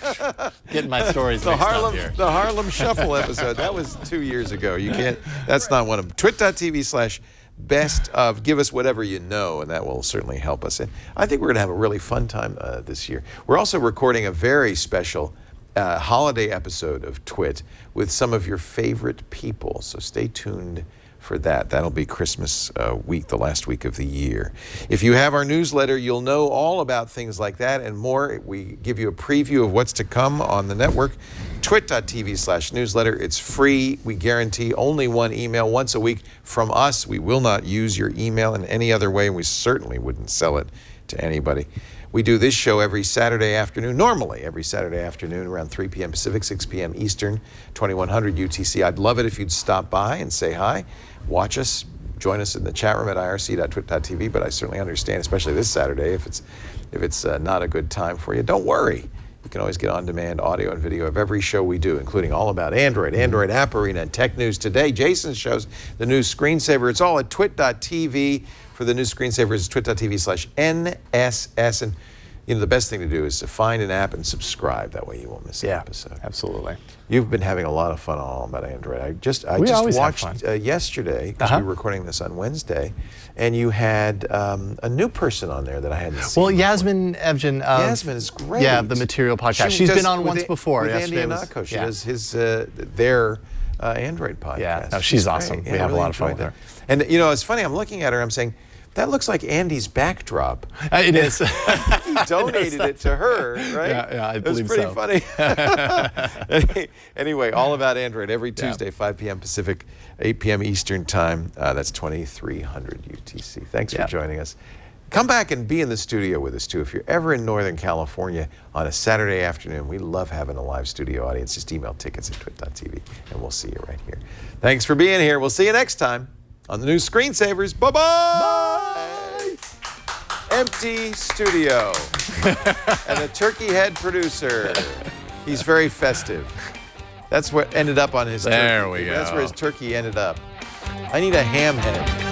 Getting my stories mixed up here. The Harlem Shuffle episode. That was 2 years ago. You can't. That's not one of them. Twit.tv/best of. Give us whatever you know, and that will certainly help us. And I think we're going to have a really fun time this year. We're also recording a very special holiday episode of Twit with some of your favorite people. So stay tuned for that. That'll be Christmas week, the last week of the year. If you have our newsletter, you'll know all about things like that and more. We give you a preview of what's to come on the network. Twit.tv/newsletter. It's free. We guarantee only one email once a week from us. We will not use your email in any other way, and we certainly wouldn't sell it to anybody. We do this show every Saturday afternoon, normally every Saturday afternoon around 3 p.m. Pacific, 6 p.m. Eastern, 2100 UTC. I'd love it if you'd stop by and say hi, watch us, join us in the chat room at irc.twit.tv, but I certainly understand, especially this Saturday, if it's not a good time for you. Don't worry. You can always get on-demand audio and video of every show we do, including all about Android, Android App Arena, and Tech News Today, Jason's shows, the new screensaver. It's all at twit.tv. For the new screensavers, it's twit.tv/NSS. And the best thing to do is to find an app and subscribe. That way you won't miss an episode. Absolutely. You've been having a lot of fun on All About Android. I just watched yesterday, because we were recording this on Wednesday, and you had a new person on there that I hadn't seen. Well, Yasmin Evgen. Yasmin is great. Yeah, the Material Podcast. She's been on once before. With Andy Anako. She does their Android podcast. Yeah, no, she's awesome. We have a lot of fun with her. And it's funny, I'm looking at her, I'm saying, that looks like Andy's backdrop. It is. He donated it to her, right? Yeah, I believe so. It was pretty funny. Anyway, All About Android every Tuesday, 5 p.m. Pacific, 8 p.m. Eastern Time. That's 2300 UTC. Thanks for joining us. Come back and be in the studio with us, too. If you're ever in Northern California on a Saturday afternoon, we love having a live studio audience. Just email tickets at twit.tv, and we'll see you right here. Thanks for being here. We'll see you next time on the new Screensavers. Bye-bye! Bye! Empty studio. And a turkey head producer. He's very festive. That's what ended up on his turkey. There we go. That's where his turkey ended up. I need a ham head.